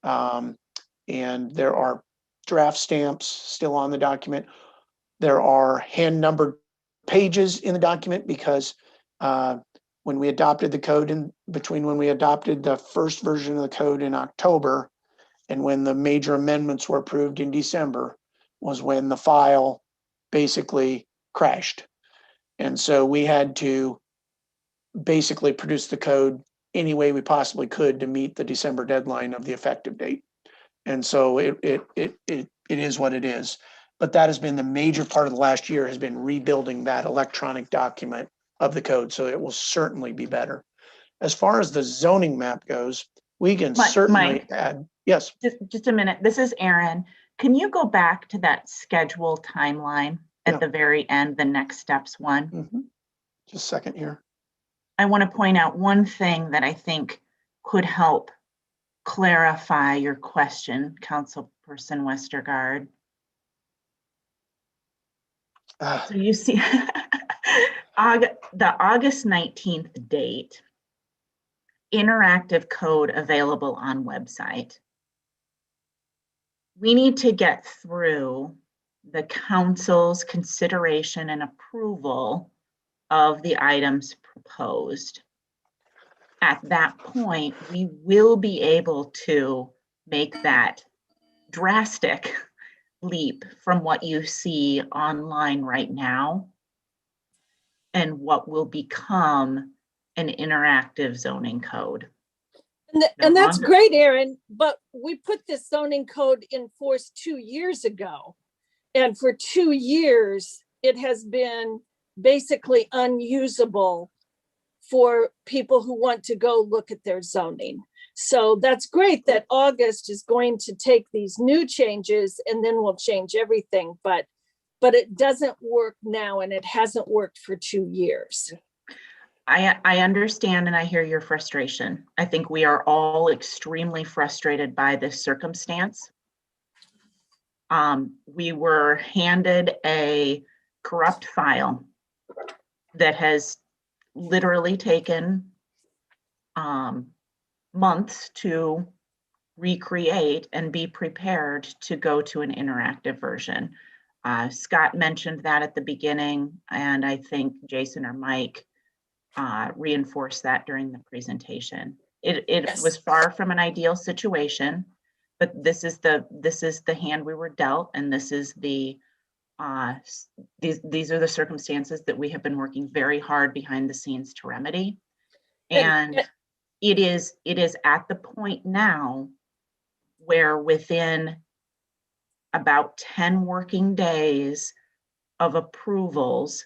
And there are draft stamps still on the document. There are hand numbered pages in the document because when we adopted the code between when we adopted the first version of the code in October and when the major amendments were approved in December was when the file basically crashed. And so we had to basically produce the code any way we possibly could to meet the December deadline of the effective date. And so it is what it is. But that has been the major part of the last year, has been rebuilding that electronic document of the code. So it will certainly be better. As far as the zoning map goes, we can certainly Mike. add, yes. Just a minute. This is Erin. Can you go back to that schedule timeline at Yeah. the very end, the next steps one? Mhm. Just a second here. I want to point out one thing that I think could help clarify your question, Councilperson Westergaard. So you see the August 19th date, interactive code available on website. We need to get through the council's consideration and approval of the items proposed. At that point, we will be able to make that drastic leap from what you see online right now and what will become an interactive zoning code. And that's great, Erin, but we put this zoning code in force 2 years ago. And for 2 years, it has been basically unusable for people who want to go look at their zoning. So that's great that August is going to take these new changes and then we'll change everything, but it doesn't work now and it hasn't worked for 2 years. I understand and I hear your frustration. I think we are all extremely frustrated by this circumstance. We were handed a corrupt file that has literally taken months to recreate and be prepared to go to an interactive version. Scott mentioned that at the beginning, and I think Jason or Mike reinforced that during the presentation. It Yes. was far from an ideal situation, but this is the hand we were dealt, and this is the these are the circumstances that we have been working very hard behind the scenes to remedy. And it is at the point now where within about 10 working days of approvals,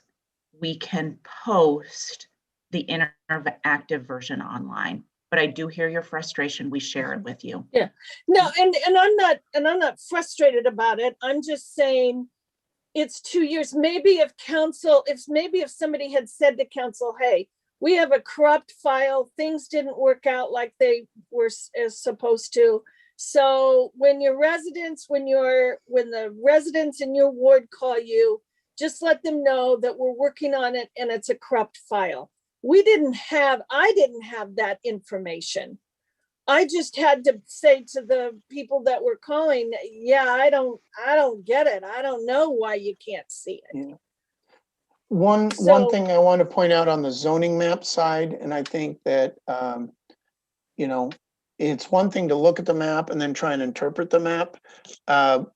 we can post the interactive version online. But I do hear your frustration. We share it with you. Yeah, no, and I'm not frustrated about it. I'm just saying it's 2 years. Maybe if somebody had said to council, hey, we have a corrupt file, things didn't work out like they were supposed to. So when the residents in your ward call you, just let them know that we're working on it and it's a corrupt file. I didn't have that information. I just had to say to the people that were calling, yeah, I don't get it. I don't know why you can't see it. Yeah. One thing I want to point out on the zoning map side, and I think that, it's one thing to look at the map and then try and interpret the map.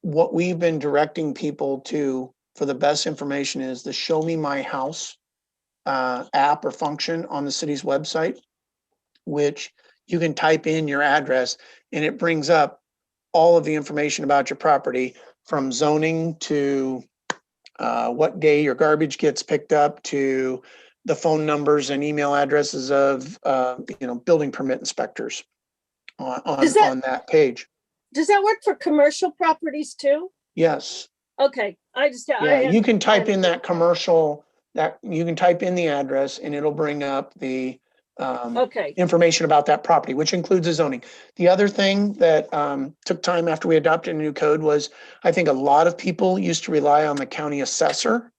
What we've been directing people to for the best information is the Show Me My House app or function on the city's website, which you can type in your address and it brings up all of the information about your property, from zoning to what day your garbage gets picked up, to the phone numbers and email addresses of building permit inspectors on that page. Does that work for commercial properties too? Yes. Okay, You can type in that commercial, that you can type in the address and it'll bring up the Okay, information about that property, which includes the zoning. The other thing that took time after we adopted a new code was, I think a lot of people used to rely on the county assessor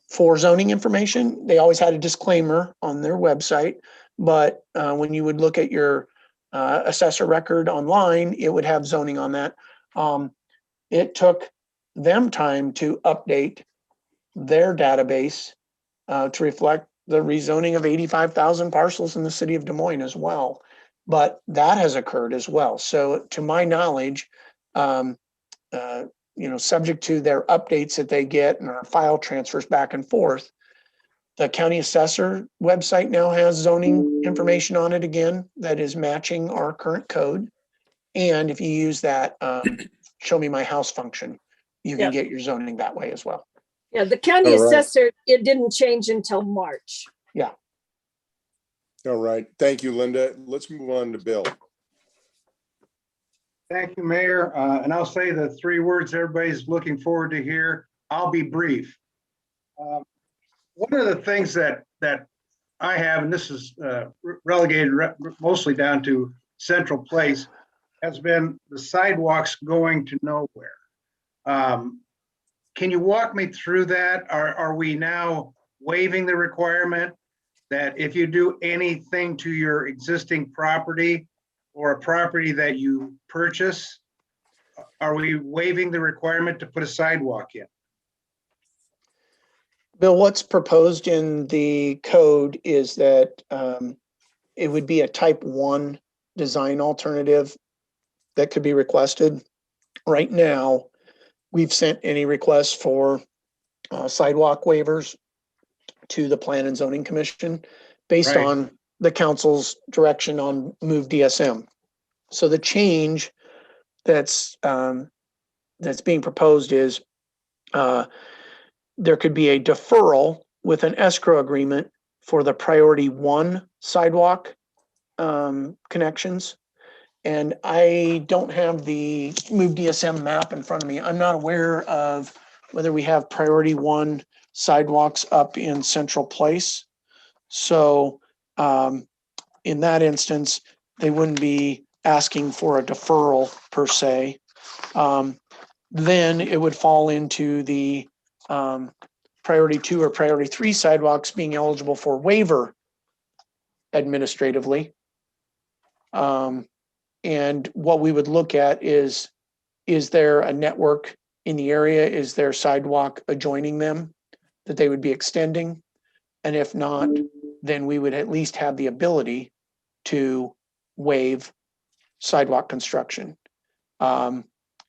for zoning information. They always had a disclaimer on their website, but when you would look at your assessor record online, it would have zoning on that. It took them time to update their database to reflect the rezoning of 85,000 parcels in the city of Des Moines as well. But that has occurred as well. So to my knowledge, subject to their updates that they get and our file transfers back and forth, the county assessor website now has zoning information on it again that is matching our current code. And if you use that show me my house function, you can get your zoning that way as well. yeah, the county All right. assessor, it didn't change until March. All right. Thank you, Linda. Let's move on to Bill. Thank you, Mayor. And I'll say the 3 words everybody's looking forward to hear. I'll be brief. One of the things that I have, and this is relegated mostly down to Central Place, has been the sidewalks going to nowhere. Can you walk me through that? Are we now waiving the requirement that if you do anything to your existing property or a property that you purchase, are we waiving the requirement to put a sidewalk in? Bill, what's proposed in the code is that it would be a type 1 design alternative that could be requested. Right now, we've sent any requests for sidewalk waivers to the Plan and Zoning Commission based Right. on the council's direction on move DSM. So the change that's being proposed is there could be a deferral with an escrow agreement for the priority 1 sidewalk connections. And I don't have the move DSM map in front of me. I'm not aware of whether we have priority 1 sidewalks up in Central Place. So in that instance, they wouldn't be asking for a deferral per se. Then it would fall into the priority 2 or priority 3 sidewalks being eligible for waiver administratively. And what we would look at is there a network in the area? Is there sidewalk adjoining them that they would be extending? And if not, then we would at least have the ability to waive sidewalk construction. And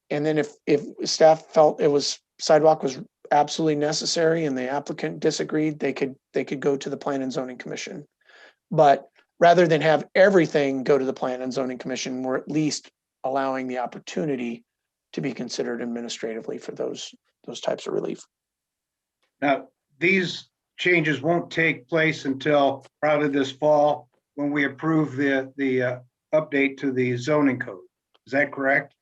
then if staff felt sidewalk was absolutely necessary and the applicant disagreed, they could go to the Plan and Zoning Commission. But rather than have everything go to the Plan and Zoning Commission, we're at least allowing the opportunity to be considered administratively for those types of relief. Now, these changes won't take place until probably this fall when we approve the update to the zoning code. Is that correct?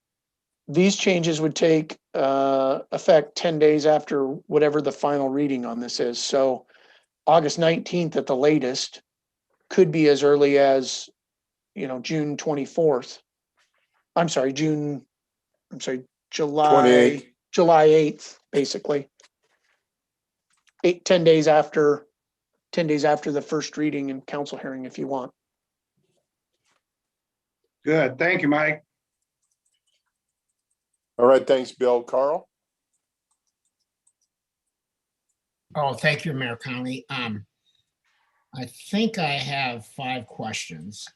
These changes would take effect 10 days after whatever the final reading on this is. So August 19th at the latest, could be as early as, June 24th. July 8th, basically. 10 days after the first reading and council hearing, if you want. Good. Thank you, Mike. All right. Thanks, Bill. Carl? Oh, thank you, Mayor Conley. I think I have 5 questions.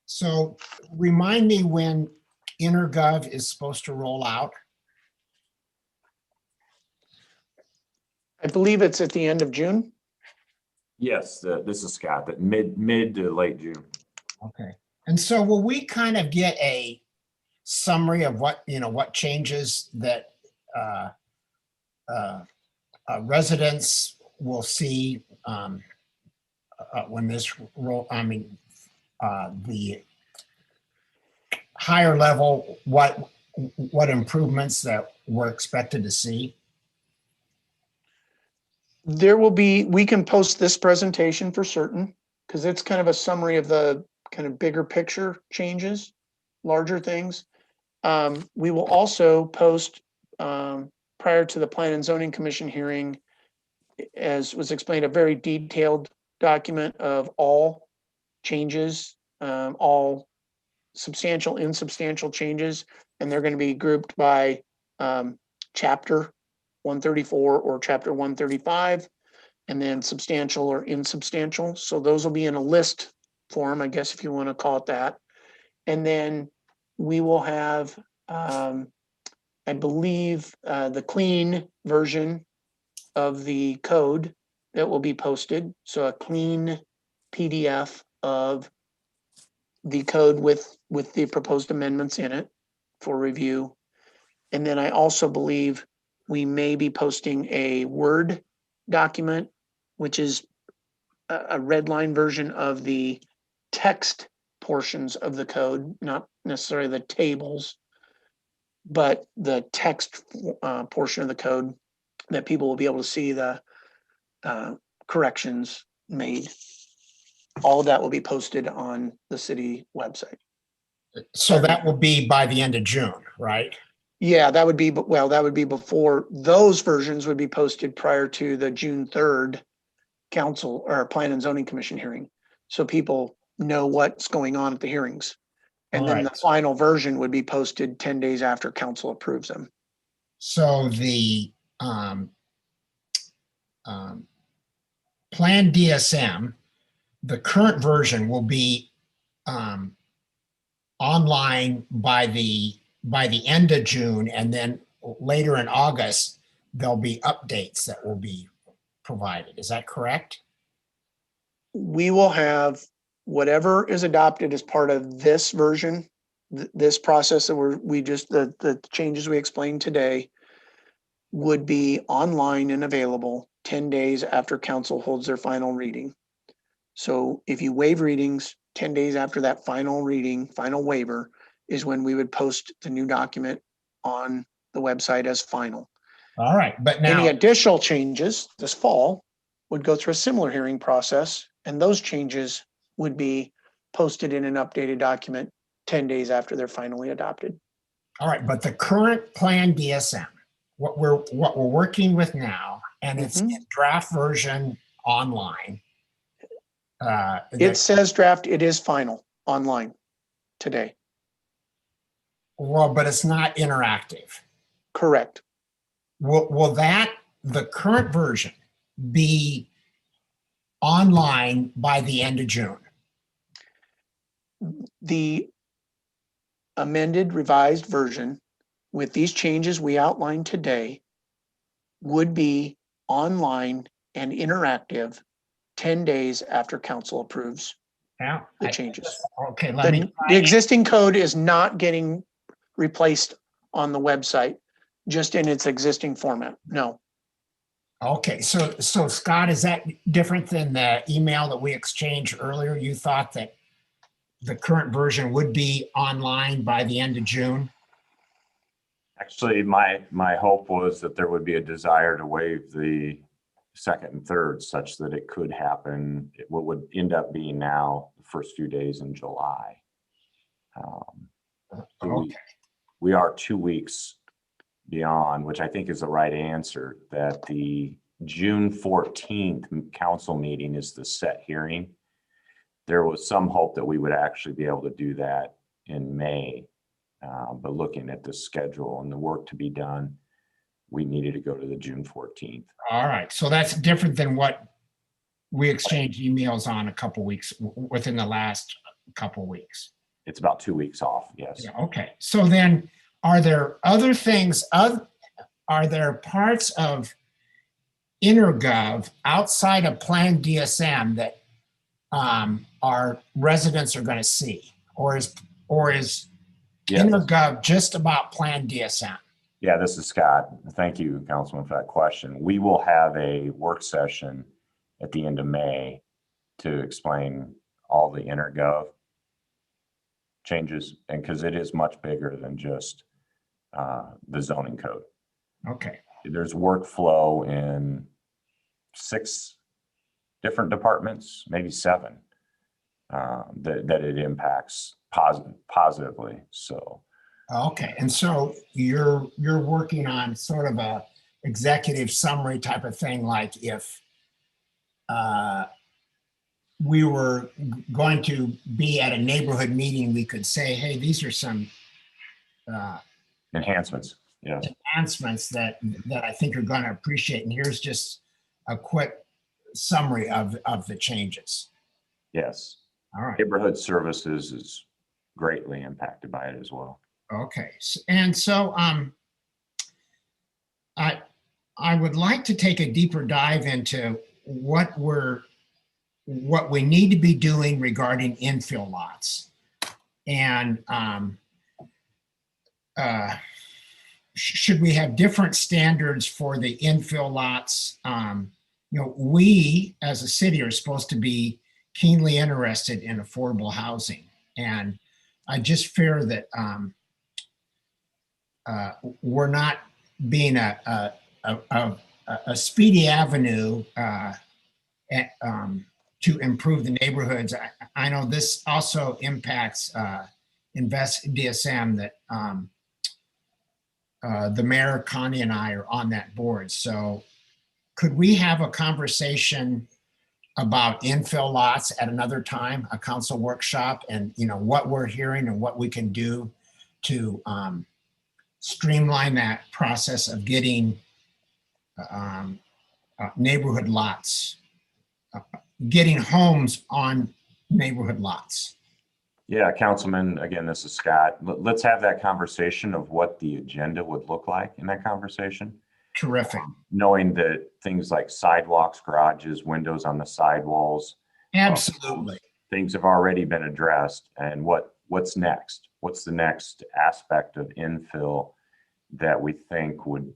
So remind me when InterGov is supposed to roll out. I believe it's at the end of June. Yes, this is Scott, that mid to late June. Okay. And so will we kind of get a summary of what changes that residents will see when this the higher level, what improvements that we're expected to see? We can post this presentation for certain. because it's kind of a summary of the kind of bigger picture changes, larger things. We will also post prior to the Plan and Zoning Commission hearing, as was explained, a very detailed document of all changes, all substantial, insubstantial changes, and they're going to be grouped by chapter 134 or chapter 135, and then substantial or insubstantial. So those will be in a list form, I guess, if you want to call it that. And then we will have, I believe, the clean version of the code that will be posted. So a clean PDF of the code with the proposed amendments in it for review. And then I also believe we may be posting a Word document, which is a red line version of the text portions of the code, not necessarily the tables, but the text portion of the code that people will be able to see the corrections made. All of that will be posted on the city website. So that will be by the end of June, right? Yeah, that would be, well, that would be before, those versions would be posted prior to the June 3rd council or Plan and Zoning Commission hearing. So people know what's going on at the hearings. And then the Alright. final version would be posted 10 days after council approves them. So the Plan DSM, the current version will be online by the end of June, and then later in August, there'll be updates that will be provided. Is that correct? We will have whatever is adopted as part of this version, this process that the changes we explained today would be online and available 10 days after council holds their final reading. So if you waive readings 10 days after that final reading, final waiver is when we would post the new document on the website as final. All right, but now, Any additional changes this fall would go through a similar hearing process, and those changes would be posted in an updated document 10 days after they're finally adopted. all right, but the current Plan DSM, what we're working with now, and it's in draft version online. It says draft, it is final online today. Well, but it's not interactive. Correct. Will the current version be online by the end of June? The amended revised version with these changes we outlined today would be online and interactive 10 days after council approves Yeah. the changes. Okay, let me. The existing code is not getting replaced on the website, just in its existing format. No. Okay, so Scott, is that different than the email that we exchanged earlier? You thought that the current version would be online by the end of June? Actually, my hope was that there would be a desire to waive the second and third such that it could happen. What would end up being now the first few days in July. So we are 2 weeks beyond, which I think is the right answer, that the June 14th council meeting is the set hearing. There was some hope that we would actually be able to do that in May, but looking at the schedule and the work to be done, we needed to go to the June 14th. All right, so that's different than what we exchanged emails on a couple weeks, within the last couple weeks. It's about 2 weeks off, yes. Yeah, okay, so then are there other things, are there parts of InterGov outside of Plan DSM that our residents are going to see? Or is Yes. InterGov just about Plan DSM? Yeah, this is Scott. Thank you, Councilman, for that question. We will have a work session at the end of May to explain all the InterGov changes, and because it is much bigger than just the zoning code. Okay, There's workflow in 6 different departments, maybe 7. that it impacts positively. So. Okay, and so you're working on sort of a executive summary type of thing, like if we were going to be at a neighborhood meeting, we could say, hey, these are some Enhancements, yes. enhancements that I think you're going to appreciate, and here's just a quick summary of the changes. Yes. All right. Neighborhood services is greatly impacted by it as well. Okay, and so I would like to take a deeper dive into what we need to be doing regarding infill lots, and should we have different standards for the infill lots? We as a city are supposed to be keenly interested in affordable housing, and I just fear that we're not being a speedy avenue to improve the neighborhoods. I know this also impacts Invest DSM, that the mayor, Connie, and I are on that board. So could we have a conversation about infill lots at another time, a council workshop, and what we're hearing and what we can do to streamline that process of getting neighborhood lots, getting homes on neighborhood lots. Yeah, Councilman, again, this is Scott. Let's have that conversation of what the agenda would look like in that conversation. Terrific. Knowing that things like sidewalks, garages, windows on the sidewalls. Absolutely. Things have already been addressed, and what's next? What's the next aspect of infill that we think would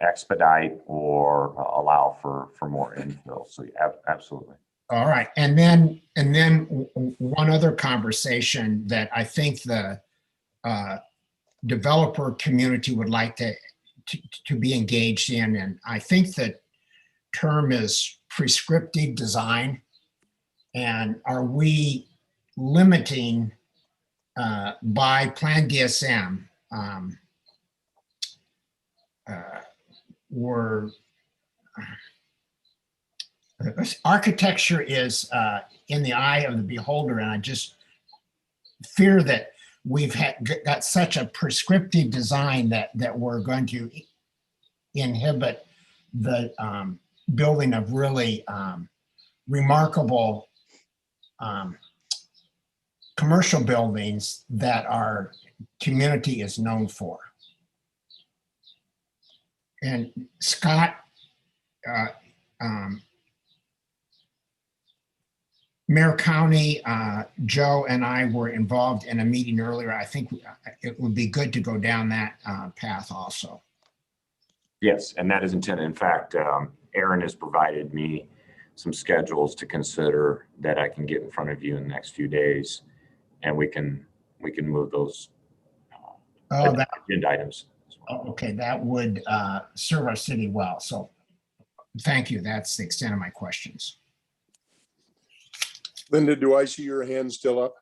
expedite or allow for more infill? So absolutely. All right, and then one other conversation that I think the developer community would like to be engaged in, and I think the term is prescriptive design. And are we limiting by Plan DSM? Architecture is in the eye of the beholder, and I just fear that we've got such a prescriptive design that we're going to inhibit the building of really remarkable commercial buildings that our community is known for. And Scott, Mayor County, Joe and I were involved in a meeting earlier. I think it would be good to go down that path also. Yes, and that is intended. In fact, Aaron has provided me some schedules to consider that I can get in front of you in the next few days, and we can move those agenda items. Okay, that would serve our city well. So thank you. That's the extent of my questions. Linda, do I see your hand still up?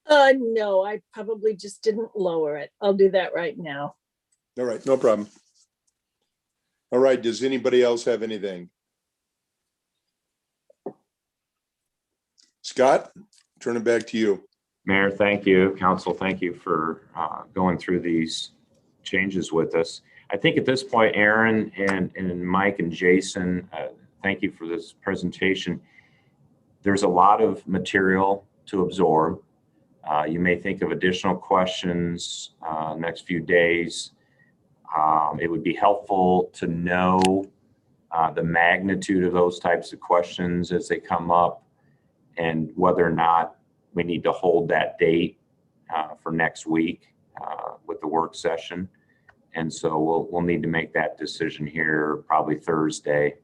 No, I probably just didn't lower it. I'll do that right now. All right, no problem. All right, does anybody else have anything? Scott, turn it back to you. Mayor, thank you. Council, thank you for going through these changes with us. I think at this point, Aaron and Mike and Jason, thank you for this presentation. There's a lot of material to absorb. You may think of additional questions next few days. It would be helpful to know the magnitude of those types of questions as they come up, and whether or not we need to hold that date for next week with the work session. And so we'll need to make that decision here probably Thursday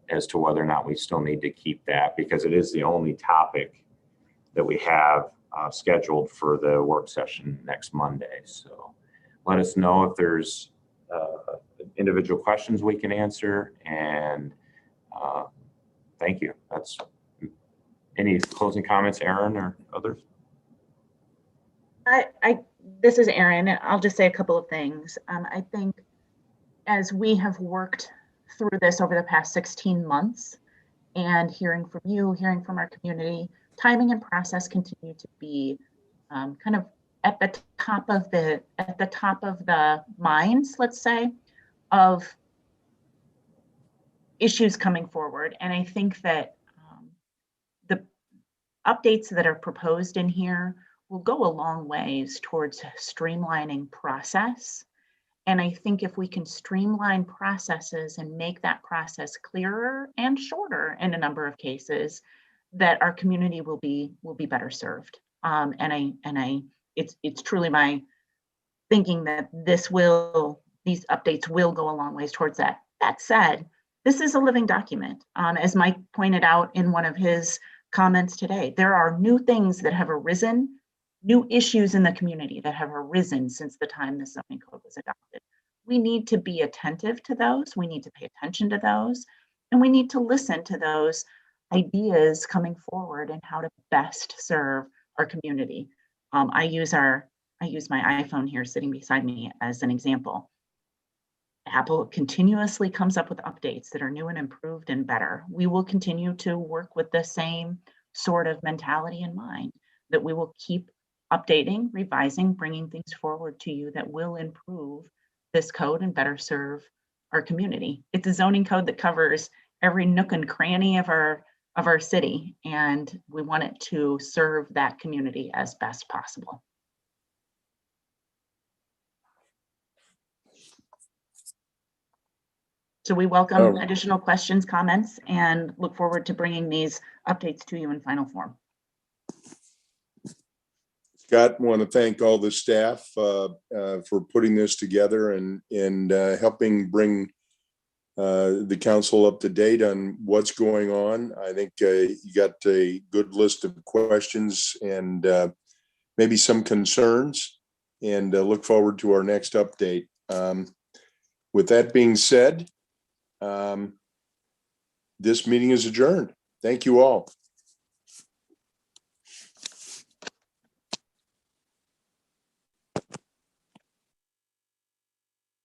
as to whether or not we still need to keep that, because it is the only topic that we have scheduled for the work session next Monday. So let us know if there's individual questions we can answer, and thank you. That's Any closing comments, Aaron or others? This is Erin. I'll just say a couple of things. I think as we have worked through this over the past 16 months and hearing from you, hearing from our community, timing and process continue to be kind of at the top of the minds, let's say, of issues coming forward. And I think that the updates that are proposed in here will go a long ways towards streamlining process. And I think if we can streamline processes and make that process clearer and shorter in a number of cases, that our community will be better served. It's truly my thinking that these updates will go a long ways towards that. That said, this is a living document. As Mike pointed out in one of his comments today, there are new things that have arisen, new issues in the community that have arisen since the time the zoning code was adopted. We need to be attentive to those. We need to pay attention to those, and we need to listen to those ideas coming forward and how to best serve our community. I use my iPhone here sitting beside me as an example. Apple continuously comes up with updates that are new and improved and better. We will continue to work with the same sort of mentality in mind, that we will keep updating, revising, bringing things forward to you that will improve this code and better serve our community. It's a zoning code that covers every nook and cranny of our city, and we want it to serve that community as best possible. So we welcome additional questions, comments, and look forward to bringing these updates to you in final form. Scott, want to thank all the staff for putting this together and helping bring the council up to date on what's going on. I think you got a good list of questions and maybe some concerns, and look forward to our next update. With that being said, this meeting is adjourned. Thank you all.